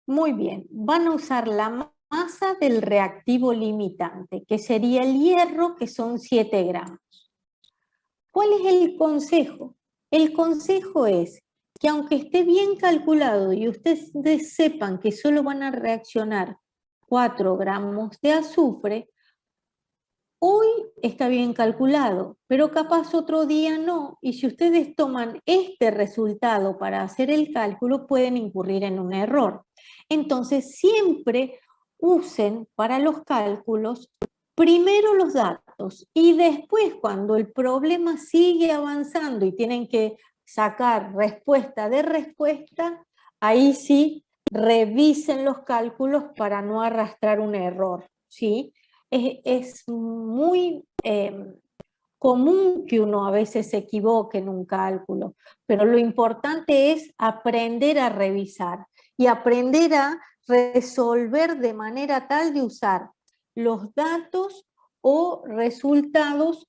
Muy bien, van a usar la masa del reactivo limitante, que sería el hierro, que son 7 gramos. ¿Cuál es el consejo? El consejo es que aunque esté bien calculado y ustedes sepan que solo van a reaccionar 4 gramos de azufre, hoy está bien calculado, pero capaz otro día no, y si ustedes toman este resultado para hacer el cálculo, pueden incurrir en un error. Entonces, siempre usen para los cálculos primero los datos y después, cuando el problema sigue avanzando y tienen que sacar respuesta de respuesta, ahí sí revisen los cálculos para no arrastrar un error, ¿sí? Es muy común que uno a veces se equivoque en un cálculo, pero lo importante es aprender a revisar y aprender a resolver de manera tal de usar los datos o resultados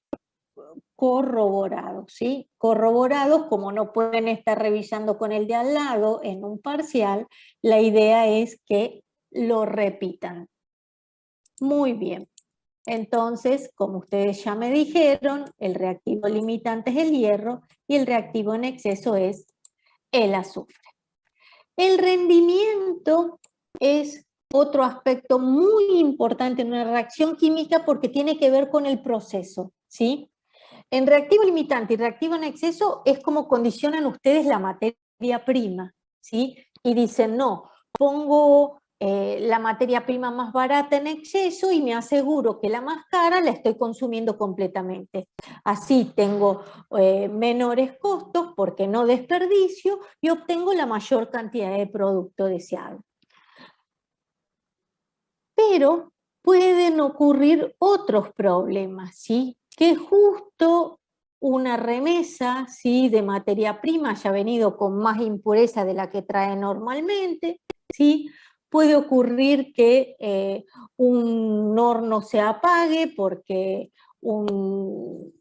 corroborados, ¿sí? Corroborados, como no pueden estar revisando con el de al lado en un parcial, la idea es que lo repitan. Muy bien. Entonces, como ustedes ya me dijeron, el reactivo limitante es el hierro y el reactivo en exceso es el azufre. El rendimiento es otro aspecto muy importante en una reacción química porque tiene que ver con el proceso, ¿sí? En reactivo limitante y reactivo en exceso es como condicionan ustedes la materia prima, ¿sí? Y dicen, no, pongo la materia prima más barata en exceso y me aseguro que la más cara la estoy consumiendo completamente. Así tengo menores costos porque no desperdicio y obtengo la mayor cantidad de producto deseado. Pero pueden ocurrir otros problemas, ¿sí? Que justo una remesa, ¿sí?, de materia prima haya venido con más impureza de la que trae normalmente, ¿sí? Puede ocurrir que un horno se apague porque un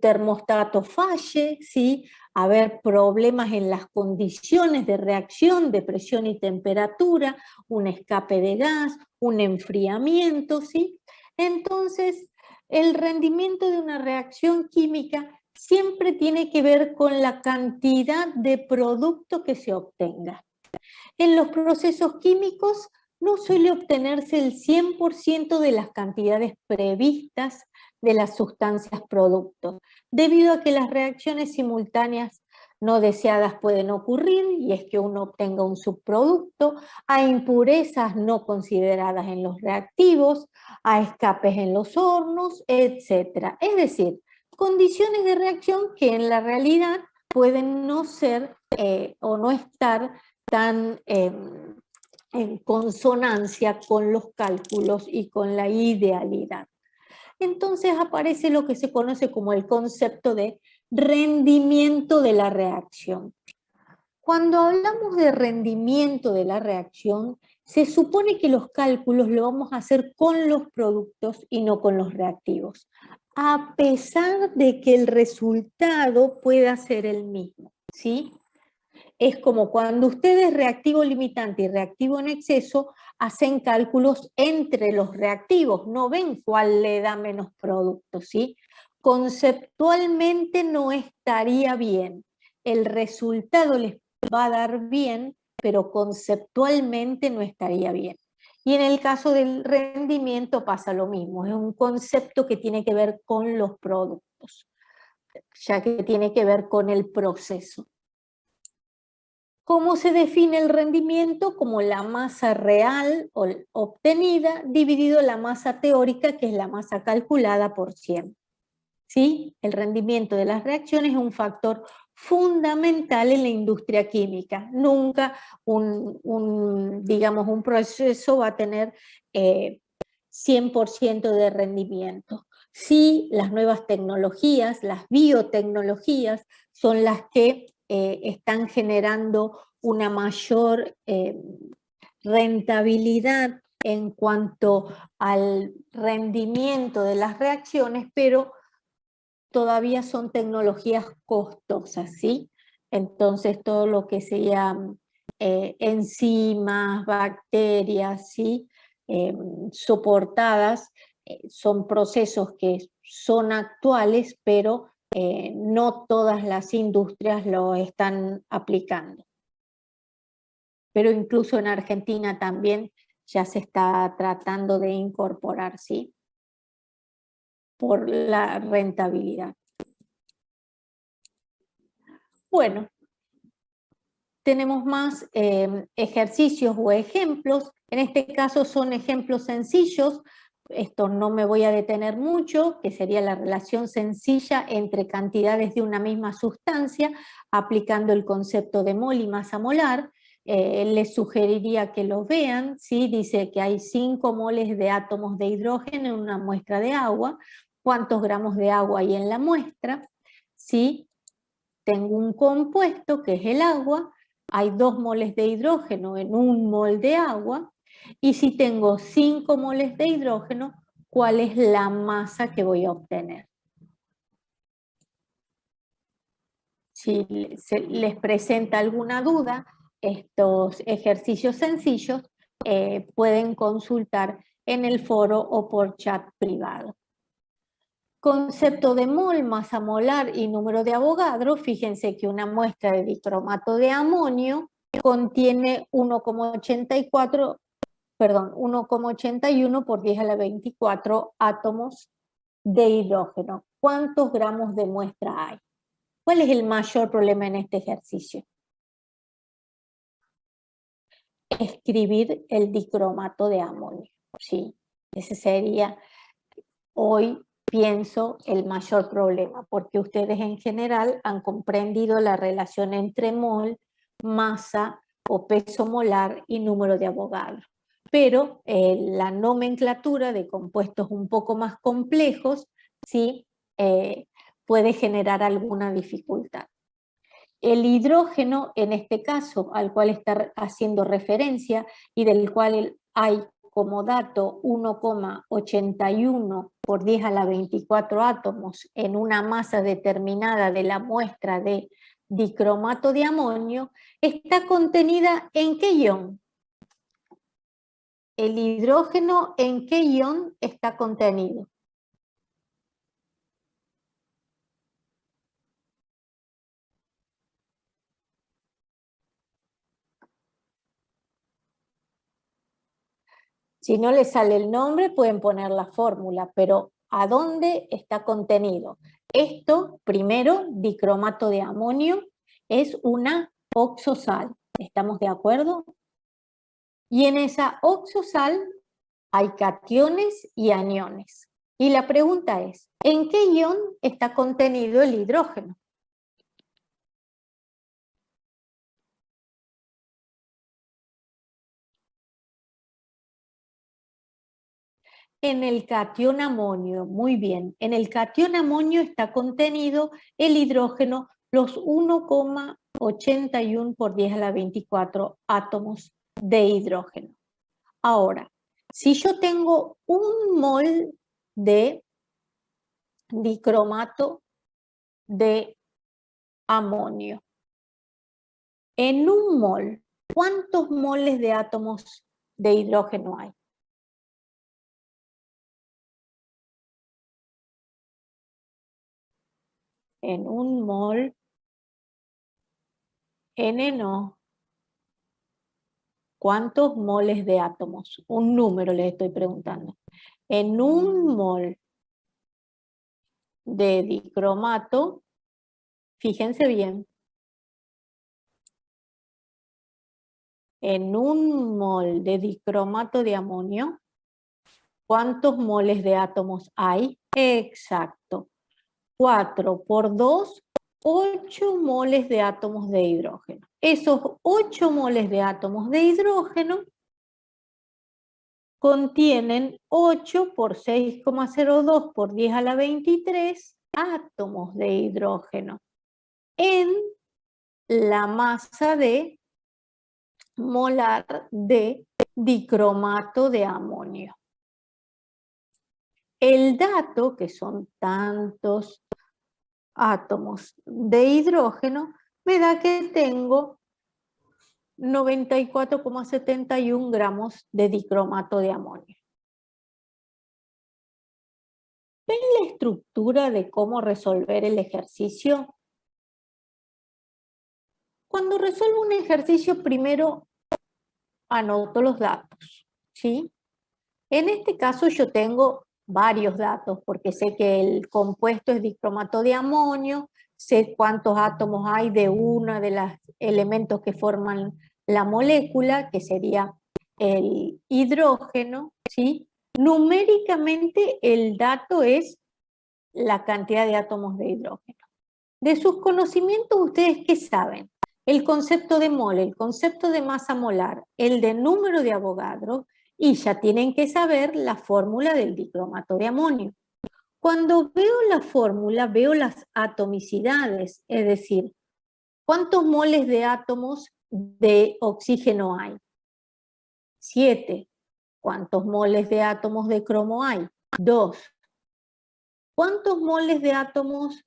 termostato falle, ¿sí? Haber problemas en las condiciones de reacción de presión y temperatura, un escape de gas, un enfriamiento, ¿sí? Entonces, el rendimiento de una reacción química siempre tiene que ver con la cantidad de producto que se obtenga. En los procesos químicos no suele obtenerse el 100% de las cantidades previstas de las sustancias producto, debido a que las reacciones simultáneas no deseadas pueden ocurrir, y es que uno obtenga un subproducto, a impurezas no consideradas en los reactivos, a escapes en los hornos, etc. Es decir, condiciones de reacción que en la realidad pueden no ser o no estar tan en consonancia con los cálculos y con la idealidad. Entonces aparece lo que se conoce como el concepto de rendimiento de la reacción. Cuando hablamos de rendimiento de la reacción, se supone que los cálculos los vamos a hacer con los productos y no con los reactivos, a pesar de que el resultado pueda ser el mismo, ¿sí? Es como cuando ustedes reactivo limitante y reactivo en exceso hacen cálculos entre los reactivos, no ven cuál le da menos producto, ¿sí? Conceptualmente no estaría bien. El resultado les va a dar bien, pero conceptualmente no estaría bien. Y en el caso del rendimiento pasa lo mismo, es un concepto que tiene que ver con los productos, ya que tiene que ver con el proceso. ¿Cómo se define el rendimiento? Como la masa real obtenida dividido la masa teórica, que es la masa calculada por 100. ¿Sí? El rendimiento de las reacciones es un factor fundamental en la industria química. Nunca digamos, un proceso va a tener 100% de rendimiento. Sí, las nuevas tecnologías, las biotecnologías, son las que están generando una mayor rentabilidad en cuanto al rendimiento de las reacciones, pero todavía son tecnologías costosas, ¿sí? Entonces todo lo que sean enzimas, bacterias, ¿sí?, soportadas, son procesos que son actuales, pero no todas las industrias lo están aplicando. Pero incluso en Argentina también ya se está tratando de incorporar, ¿sí?, por la rentabilidad. Bueno, tenemos más ejercicios o ejemplos. En este caso son ejemplos sencillos. Esto no me voy a detener mucho, que sería la relación sencilla entre cantidades de una misma sustancia, aplicando el concepto de mol y masa molar. Les sugeriría que lo vean, ¿sí? Dice que hay 5 moles de átomos de hidrógeno en una muestra de agua. ¿Cuántos gramos de agua hay en la muestra? ¿Sí? Tengo un compuesto que es el agua, hay 2 moles de hidrógeno en 1 mol de agua, y si tengo 5 moles de hidrógeno, ¿cuál es la masa que voy a obtener? Si les presenta alguna duda, estos ejercicios sencillos pueden consultar en el foro o por chat privado. Concepto de mol, masa molar y número de Avogadro. Fíjense que una muestra de dicromato de amonio contiene 1,81 por 10 a la 24 átomos de hidrógeno. ¿Cuántos gramos de muestra hay? ¿Cuál es el mayor problema en este ejercicio? Escribir el dicromato de amonio. Sí, ese sería hoy, pienso, el mayor problema, porque ustedes en general han comprendido la relación entre mol, masa o peso molar y número de Avogadro. Pero la nomenclatura de compuestos un poco más complejos sí puede generar alguna dificultad. El hidrógeno, en este caso, al cual está haciendo referencia y del cual hay como dato 1,81 por 10 a la 24 átomos en una masa determinada de la muestra de dicromato de amonio, está contenida ¿en qué ion? El hidrógeno, ¿en qué ion está contenido? Si no les sale el nombre, pueden poner la fórmula, pero ¿a dónde está contenido? Esto, primero, dicromato de amonio, es una oxosal. ¿Estamos de acuerdo? Y en esa oxosal hay cationes y aniones. Y la pregunta es, ¿en qué ion está contenido el hidrógeno? En el catión amonio, muy bien. En el catión amonio está contenido el hidrógeno, los 1,81 por 10 a la 24 átomos de hidrógeno. Ahora, si yo tengo un mol de dicromato de amonio, en un mol, ¿cuántos moles de átomos de hidrógeno hay? En un mol, N no. ¿Cuántos moles de átomos? Un número les estoy preguntando. En un mol de dicromato, fíjense bien, en un mol de dicromato de amonio, ¿cuántos moles de átomos hay? Exacto. 4 por 2, 8 moles de átomos de hidrógeno. Esos 8 moles de átomos de hidrógeno contienen 8 por 6,02 por 10 a la 23 átomos de hidrógeno en la masa de molar de dicromato de amonio. El dato, que son tantos átomos de hidrógeno, me da que tengo 94,71 gramos de dicromato de amonio. ¿Ven la estructura de cómo resolver el ejercicio? Cuando resuelvo un ejercicio, primero anoto los datos, ¿sí? En este caso yo tengo varios datos, porque sé que el compuesto es dicromato de amonio, sé cuántos átomos hay de uno de los elementos que forman la molécula, que sería el hidrógeno, ¿sí? Numéricamente el dato es la cantidad de átomos de hidrógeno. De sus conocimientos, ¿ustedes qué saben? El concepto de mol, el concepto de masa molar, el de número de Avogadro, y ya tienen que saber la fórmula del dicromato de amonio. Cuando veo la fórmula, veo las atomicidades, es decir, ¿cuántos moles de átomos de oxígeno hay? 7. ¿Cuántos moles de átomos de cromo hay? 2. ¿Cuántos moles de átomos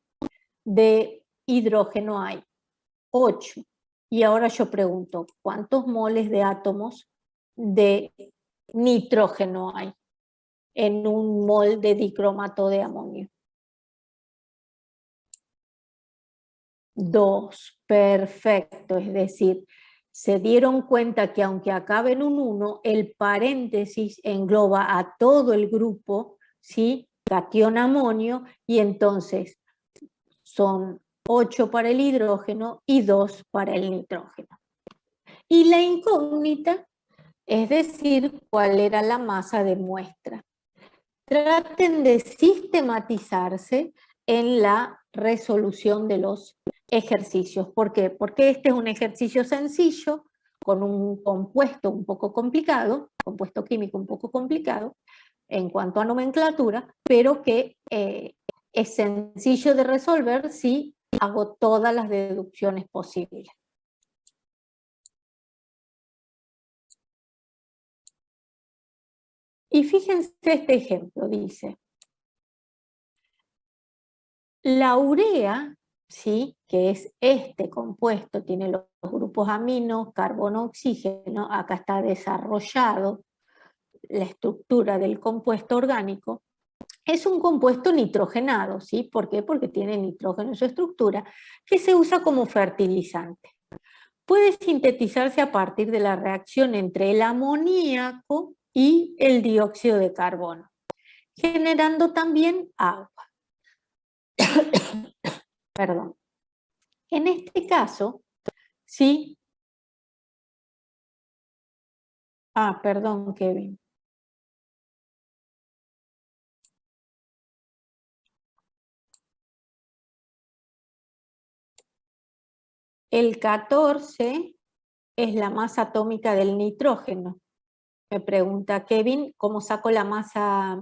de hidrógeno hay? 8. Y ahora yo pregunto, ¿cuántos moles de átomos de nitrógeno hay? en un mol de dicromato de amonio. 2, perfecto, es decir, se dieron cuenta que aunque acabe en un 1, el paréntesis engloba a todo el grupo, ¿sí? Catión amonio, y entonces son 8 para el hidrógeno y 2 para el nitrógeno. Y la incógnita, es decir, cuál era la masa de muestra. Traten de sistematizarse en la resolución de los ejercicios. ¿Por qué? Porque este es un ejercicio sencillo, con un compuesto un poco complicado, compuesto químico un poco complicado, en cuanto a nomenclatura, pero que es sencillo de resolver si hago todas las deducciones posibles. Y fíjense este ejemplo, dice, la urea, ¿sí? Que es este compuesto, tiene los grupos amino, carbono, oxígeno, acá está desarrollado la estructura del compuesto orgánico, es un compuesto nitrogenado, ¿sí? ¿Por qué? Porque tiene nitrógeno en su estructura, que se usa como fertilizante. Puede sintetizarse a partir de la reacción entre el amoníaco y el dióxido de carbono, generando también agua. Perdón. En este caso, sí. Perdón, Kevin. El 14 es la masa atómica del nitrógeno. Me pregunta Kevin, ¿cómo saco la masa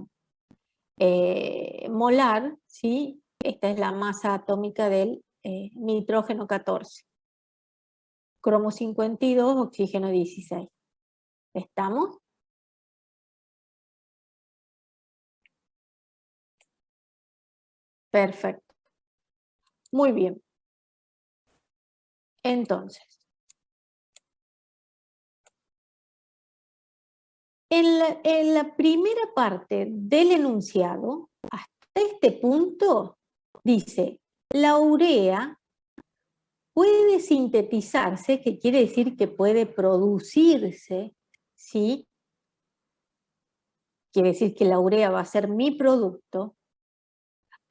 molar? ¿Sí? Esta es la masa atómica del nitrógeno 14. Cromo 52, oxígeno 16. ¿Estamos? Perfecto. Muy bien. Entonces, en la primera parte del enunciado, hasta este punto, dice, la urea puede sintetizarse, que quiere decir que puede producirse, ¿sí? Quiere decir que la urea va a ser mi producto,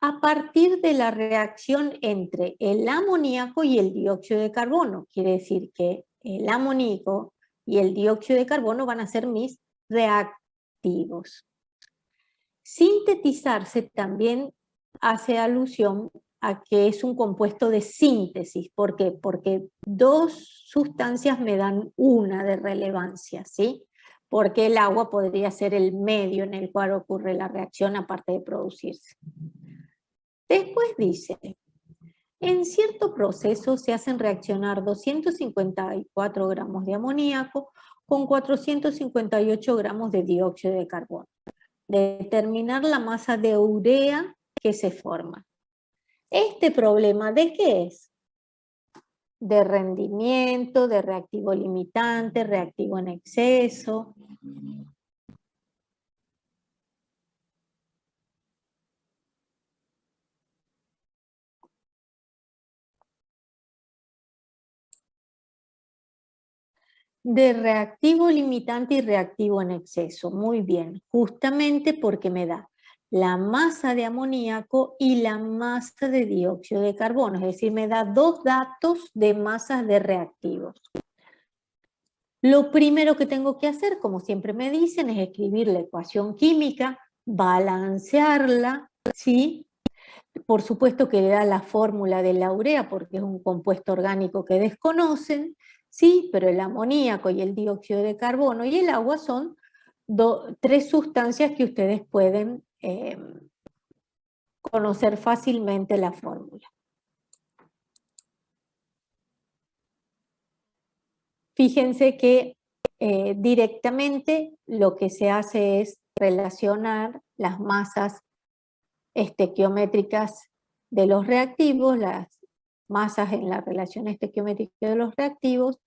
a partir de la reacción entre el amoníaco y el dióxido de carbono. Quiere decir que el amoníaco y el dióxido de carbono van a ser mis reactivos. Sintetizarse también hace alusión a que es un compuesto de síntesis. ¿Por qué? Porque dos sustancias me dan una de relevancia, ¿sí? Porque el agua podría ser el medio en el cual ocurre la reacción aparte de producirse. Después dice, en cierto proceso se hacen reaccionar 254 gramos de amoníaco con 458 gramos de dióxido de carbono. Determinar la masa de urea que se forma. ¿Este problema de qué es? De rendimiento, de reactivo limitante, reactivo en exceso. De reactivo limitante y reactivo en exceso. Muy bien, justamente porque me da la masa de amoníaco y la masa de dióxido de carbono, es decir, me da dos datos de masas de reactivos. Lo primero que tengo que hacer, como siempre me dicen, es escribir la ecuación química, balancearla, ¿sí? Por supuesto que le da la fórmula de la urea porque es un compuesto orgánico que desconocen, sí, pero el amoníaco y el dióxido de carbono y el agua son tres sustancias que ustedes pueden conocer fácilmente la fórmula. Fíjense que directamente lo que se hace es relacionar las masas estequiométricas de los reactivos, las masas en la relación estequiométrica de los reactivos,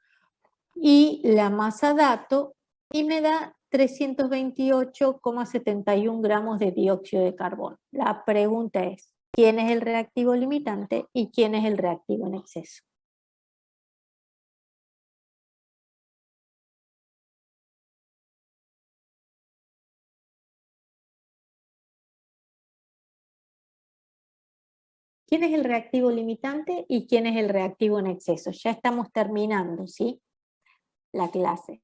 y la masa dato, y me da 328,71 gramos de dióxido de carbono. La pregunta es, ¿quién es el reactivo limitante y quién es el reactivo en exceso? ¿Quién es el reactivo limitante y quién es el reactivo en exceso? Ya estamos terminando, ¿sí? La clase.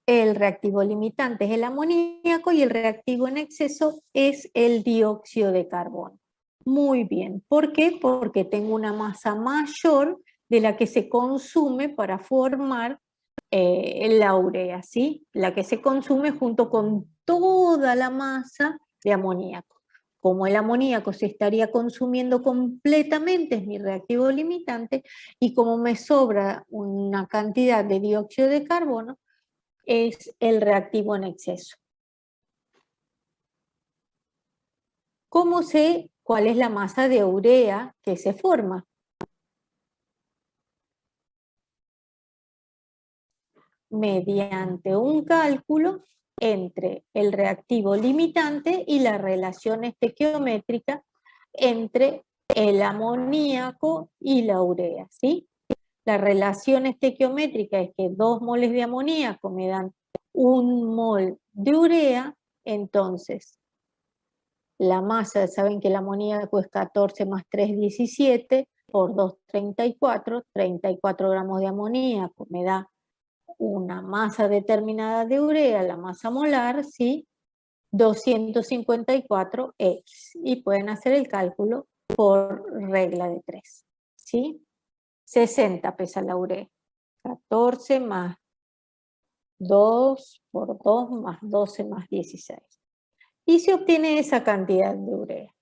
El reactivo limitante es el amoníaco y el reactivo en exceso es el dióxido de carbono. Muy bien. ¿Por qué? Porque tengo una masa mayor de la que se consume para formar la urea, ¿sí? La que se consume junto con toda la masa de amoníaco. Como el amoníaco se estaría consumiendo completamente, es mi reactivo limitante, y como me sobra una cantidad de dióxido de carbono, es el reactivo en exceso. ¿Cómo sé cuál es la masa de urea que se forma? Mediante un cálculo entre el reactivo limitante y la relación estequiométrica entre el amoníaco y la urea, ¿sí? La relación estequiométrica es que 2 moles de amoníaco me dan 1 mol de urea, entonces la masa, saben que el amoníaco es 14 más 3, 17, por 2, 34, 34 gramos de amoníaco me da una masa determinada de urea, la masa molar, ¿sí? 254x. Y pueden hacer el cálculo por regla de 3, ¿sí? 60 pesa la urea. 14 más 2 por 2 más 12 más 16. Y se obtiene esa cantidad de urea.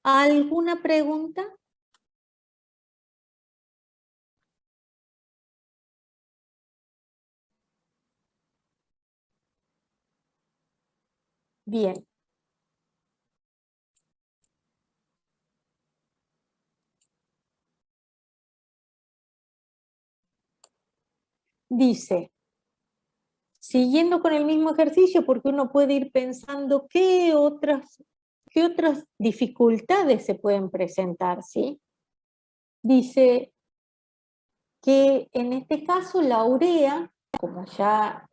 ¿Alguna pregunta? Bien. Dice, siguiendo con el mismo ejercicio, porque uno puede ir pensando qué otras dificultades se pueden presentar, ¿sí? Dice que en este caso la urea, como ya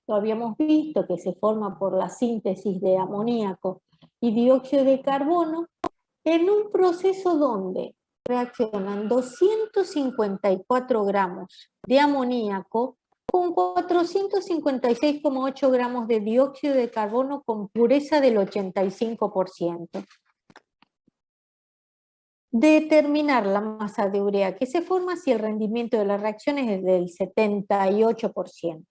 lo habíamos visto, que se forma por la síntesis de amoníaco y dióxido de carbono, en un proceso donde reaccionan 254 gramos de amoníaco con 456,8 gramos de dióxido de carbono con pureza del 85%. Determinar la masa de urea que se forma si el rendimiento de las reacciones es del 78%.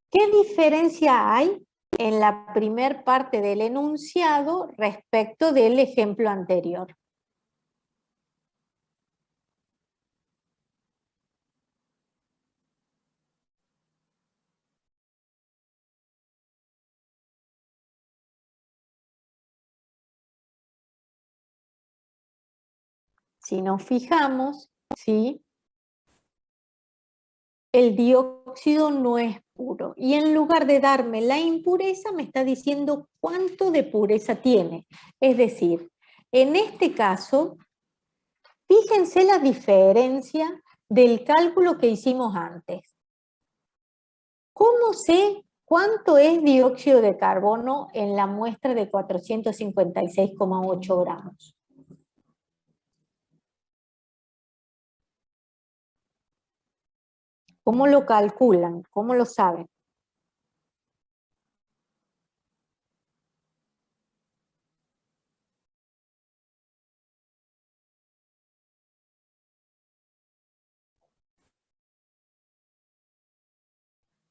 ¿Qué diferencia hay en la primer parte del enunciado respecto del ejemplo anterior? Si nos fijamos, ¿sí? El dióxido no es puro. Y en lugar de darme la impureza, me está diciendo cuánto de pureza tiene. Es decir, en este caso, fíjense la diferencia del cálculo que hicimos antes. ¿Cómo sé cuánto es dióxido de carbono en la muestra de 456,8 gramos? ¿Cómo lo calculan? ¿Cómo lo saben?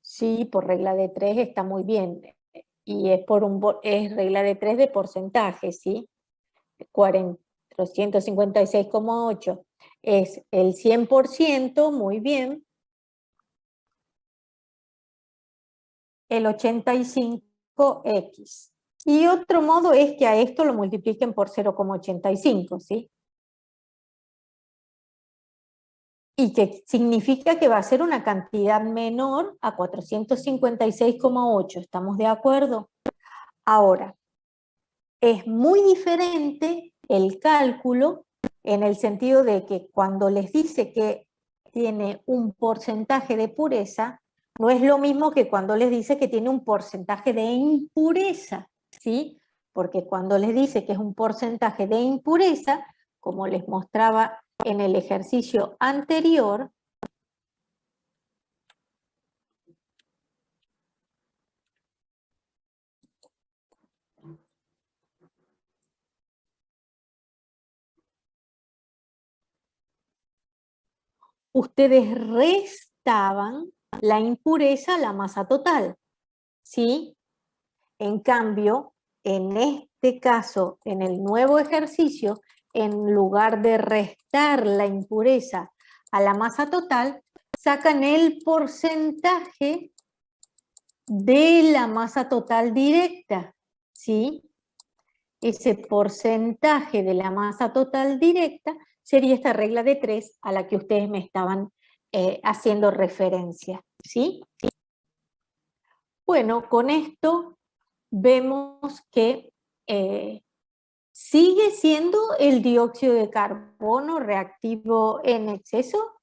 Sí, por regla de 3 está muy bien. Y es es regla de 3 de porcentaje, ¿sí? 456,8 es el 100%, muy bien. El 85x. Y otro modo es que a esto lo multipliquen por 0,85, ¿sí? Y que significa que va a ser una cantidad menor a 456,8, ¿estamos de acuerdo? Ahora, es muy diferente el cálculo en el sentido de que cuando les dice que tiene un porcentaje de pureza, no es lo mismo que cuando les dice que tiene un porcentaje de impureza, ¿sí? Porque cuando les dice que es un porcentaje de impureza, como les mostraba en el ejercicio anterior, ustedes restaban la impureza a la masa total, ¿sí? En cambio, en este caso, en el nuevo ejercicio, en lugar de restar la impureza a la masa total, sacan el porcentaje de la masa total directa, ¿sí? Ese porcentaje de la masa total directa sería esta regla de 3 a la que ustedes me estaban haciendo referencia, ¿sí? Bueno, con esto vemos que sigue siendo el dióxido de carbono reactivo en exceso,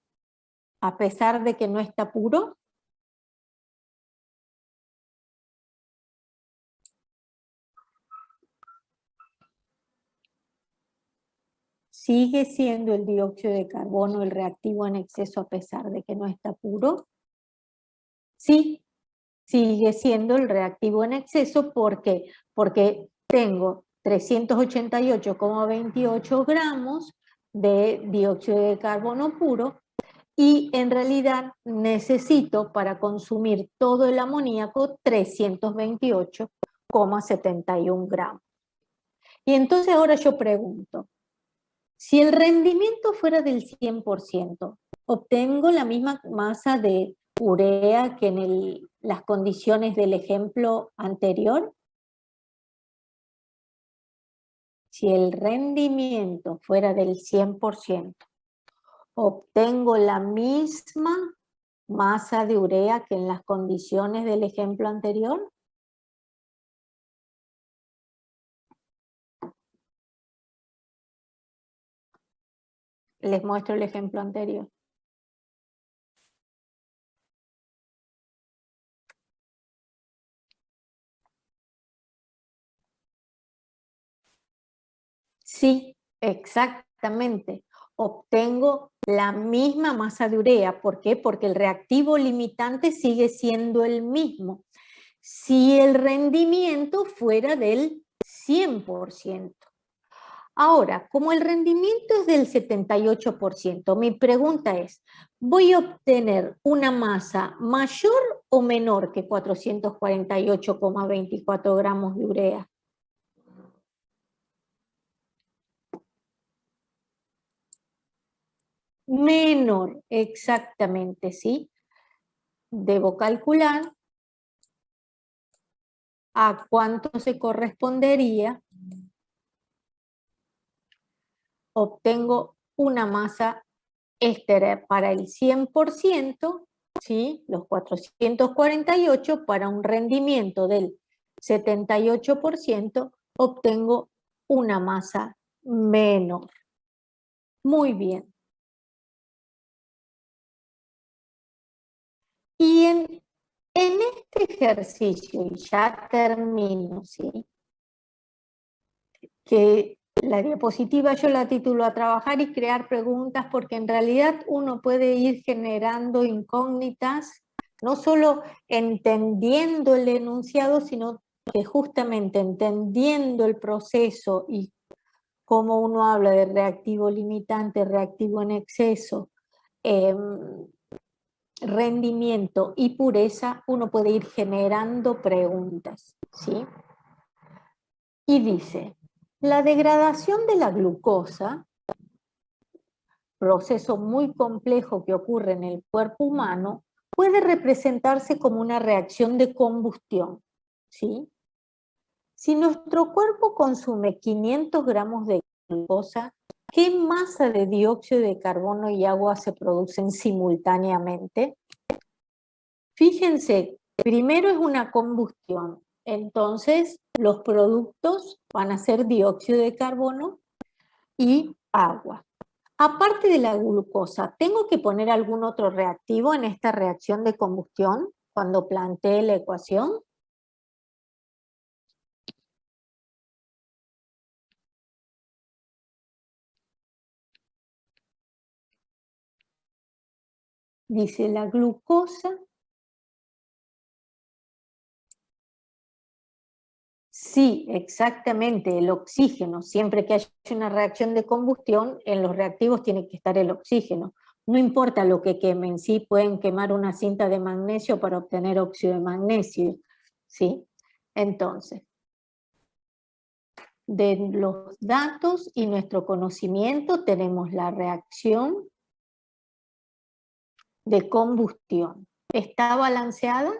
a pesar de que no está puro. ¿Sigue siendo el dióxido de carbono el reactivo en exceso a pesar de que no está puro? Sí, sigue siendo el reactivo en exceso. ¿Por qué? Porque tengo 388,28 gramos de dióxido de carbono puro y en realidad necesito para consumir todo el amoníaco 328,71 gramos. Y entonces ahora yo pregunto, si el rendimiento fuera del 100%, ¿obtengo la misma masa de urea que en las condiciones del ejemplo anterior? Si el rendimiento fuera del 100%, ¿obtengo la misma masa de urea que en las condiciones del ejemplo anterior? Les muestro el ejemplo anterior. Sí, exactamente. Obtengo la misma masa de urea. ¿Por qué? Porque el reactivo limitante sigue siendo el mismo. Si el rendimiento fuera del 100%. Ahora, como el rendimiento es del 78%, mi pregunta es, ¿voy a obtener una masa mayor o menor que 448,24 gramos de urea? Menor, exactamente, ¿sí? Debo calcular a cuánto se correspondería. Obtengo una masa para el 100%, ¿sí? Los 448 para un rendimiento del 78%, obtengo una masa menor. Muy bien. Y en este ejercicio, y ya termino, ¿sí? Que la diapositiva yo la titulo a trabajar y crear preguntas, porque en realidad uno puede ir generando incógnitas, no solo entendiendo el enunciado, sino que justamente entendiendo el proceso y cómo uno habla de reactivo limitante, reactivo en exceso, rendimiento y pureza, uno puede ir generando preguntas, ¿sí? Y dice, la degradación de la glucosa, proceso muy complejo que ocurre en el cuerpo humano, puede representarse como una reacción de combustión, ¿sí? Si nuestro cuerpo consume 500 gramos de glucosa, ¿qué masa de dióxido de carbono y agua se producen simultáneamente? Fíjense, primero es una combustión, entonces los productos van a ser dióxido de carbono y agua. Aparte de la glucosa, ¿tengo que poner algún otro reactivo en esta reacción de combustión cuando plantee la ecuación? Dice la glucosa. Sí, exactamente, el oxígeno. Siempre que haya una reacción de combustión, en los reactivos tiene que estar el oxígeno. No importa lo que quemen, sí pueden quemar una cinta de magnesio para obtener óxido de magnesio, ¿sí? Entonces, de los datos y nuestro conocimiento tenemos la reacción de combustión. ¿Está balanceada?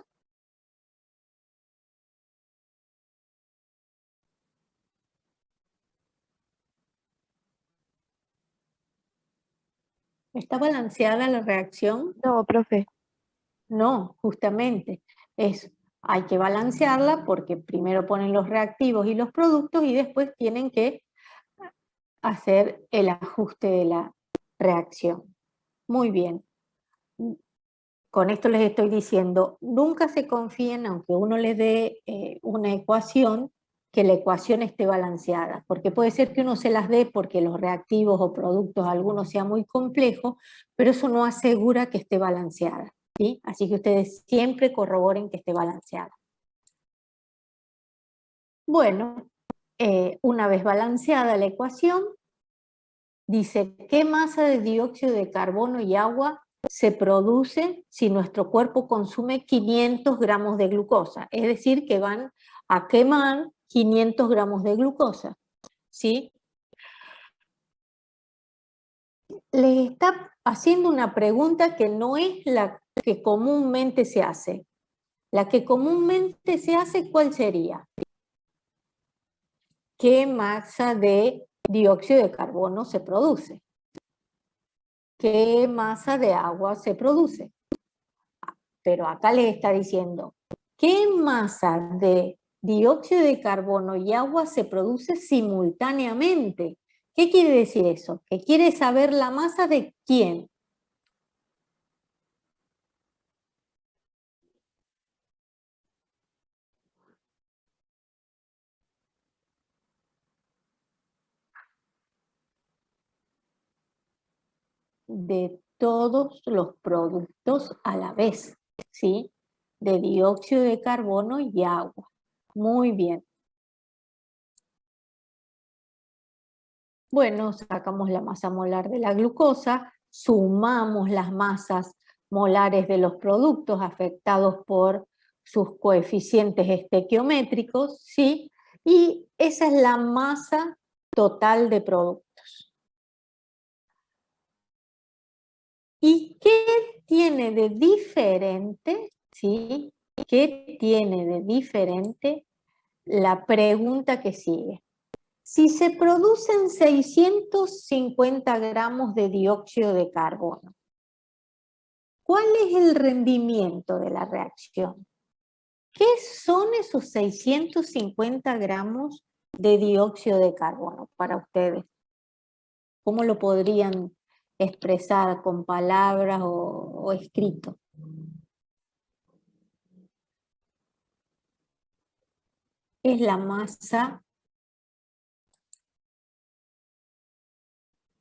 ¿Está balanceada la reacción? No, profe. No, justamente. Hay que balancearla porque primero ponen los reactivos y los productos y después tienen que hacer el ajuste de la reacción. Muy bien. Con esto les estoy diciendo, nunca se confíen, aunque uno les dé una ecuación, que la ecuación esté balanceada, porque puede ser que uno se las dé porque los reactivos o productos, algunos sean muy complejos, pero eso no asegura que esté balanceada, ¿sí? Así que ustedes siempre corroboren que esté balanceada. Bueno, una vez balanceada la ecuación, dice, ¿qué masa de dióxido de carbono y agua se produce si nuestro cuerpo consume 500 gramos de glucosa? Es decir, que van a quemar 500 gramos de glucosa, ¿sí? Les está haciendo una pregunta que no es la que comúnmente se hace. La que comúnmente se hace, ¿cuál sería? ¿Qué masa de dióxido de carbono se produce? ¿Qué masa de agua se produce? Pero acá les está diciendo, ¿qué masa de dióxido de carbono y agua se produce simultáneamente? ¿Qué quiere decir eso? Que quiere saber la masa de quién. De todos los productos a la vez, ¿sí? De dióxido de carbono y agua. Muy bien. Bueno, sacamos la masa molar de la glucosa, sumamos las masas molares de los productos afectados por sus coeficientes estequiométricos, ¿sí? Y esa es la masa total de productos. ¿Y qué tiene de diferente, sí? ¿Qué tiene de diferente la pregunta que sigue? Si se producen 650 gramos de dióxido de carbono, ¿cuál es el rendimiento de la reacción? ¿Qué son esos 650 gramos de dióxido de carbono para ustedes? ¿Cómo lo podrían expresar con palabras o escrito? Es la masa,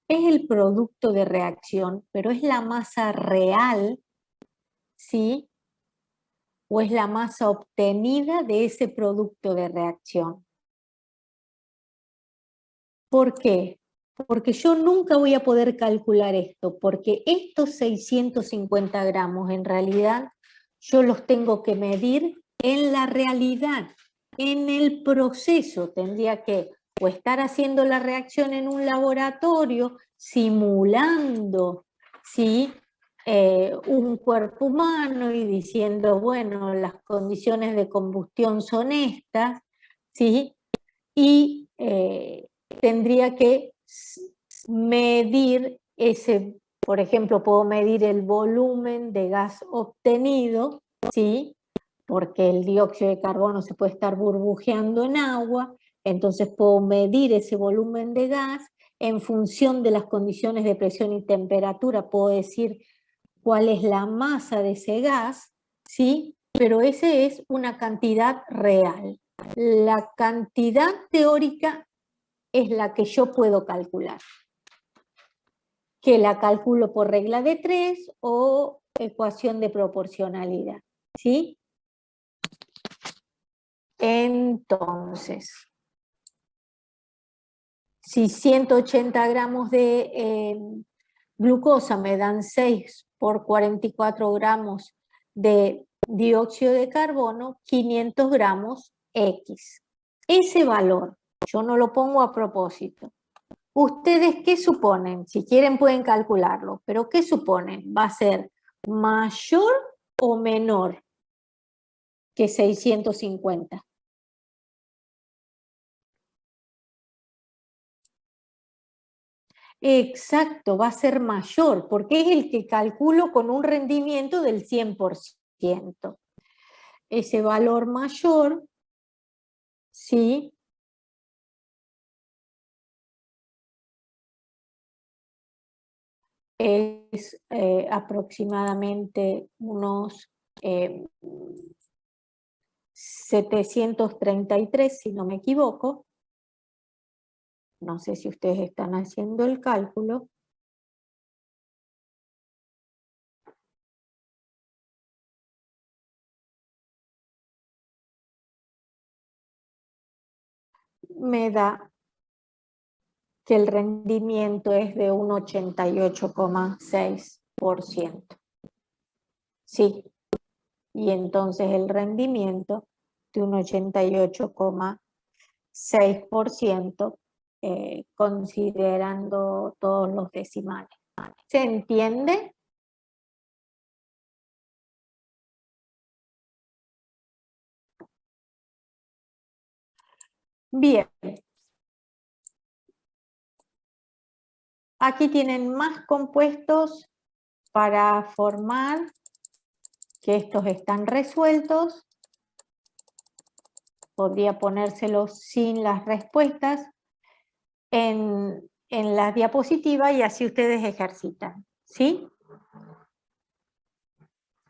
es el producto de reacción, pero es la masa real, ¿sí? ¿O es la masa obtenida de ese producto de reacción? ¿Por qué? Porque yo nunca voy a poder calcular esto, porque estos 650 gramos en realidad yo los tengo que medir en la realidad, en el proceso. Tendría que o estar haciendo la reacción en un laboratorio, simulando, ¿sí? Un cuerpo humano y diciendo, bueno, las condiciones de combustión son estas, ¿sí? Y tendría que medir ese, por ejemplo, puedo medir el volumen de gas obtenido, ¿sí? Porque el dióxido de carbono se puede estar burbujeando en agua, entonces puedo medir ese volumen de gas en función de las condiciones de presión y temperatura, puedo decir cuál es la masa de ese gas, ¿sí? Pero esa es una cantidad real. La cantidad teórica es la que yo puedo calcular, que la calculo por regla de 3 o ecuación de proporcionalidad, ¿sí? Entonces, si 180 gramos de glucosa me dan 6 por 44 gramos de dióxido de carbono, 500 gramos X. Ese valor, yo no lo pongo a propósito. ¿Ustedes qué suponen? Si quieren pueden calcularlo, pero ¿qué suponen? ¿Va a ser mayor o menor que 650? Exacto, va a ser mayor, porque es el que calculo con un rendimiento del 100%. Ese valor mayor, ¿sí? Es aproximadamente unos 733, si no me equivoco. No sé si ustedes están haciendo el cálculo. Me da que el rendimiento es de un 88,6%. Sí, y entonces el rendimiento de un 88,6%, considerando todos los decimales. ¿Se entiende? Bien. Aquí tienen más compuestos para formar, que estos están resueltos. Podría ponérselos sin las respuestas en la diapositiva y así ustedes ejercitan, ¿sí?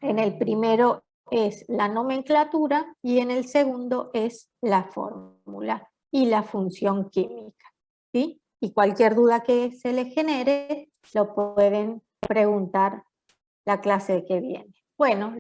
En el primero es la nomenclatura y en el segundo es la fórmula y la función química, ¿sí? Y cualquier duda que se les genere lo pueden preguntar la clase que viene. Bueno.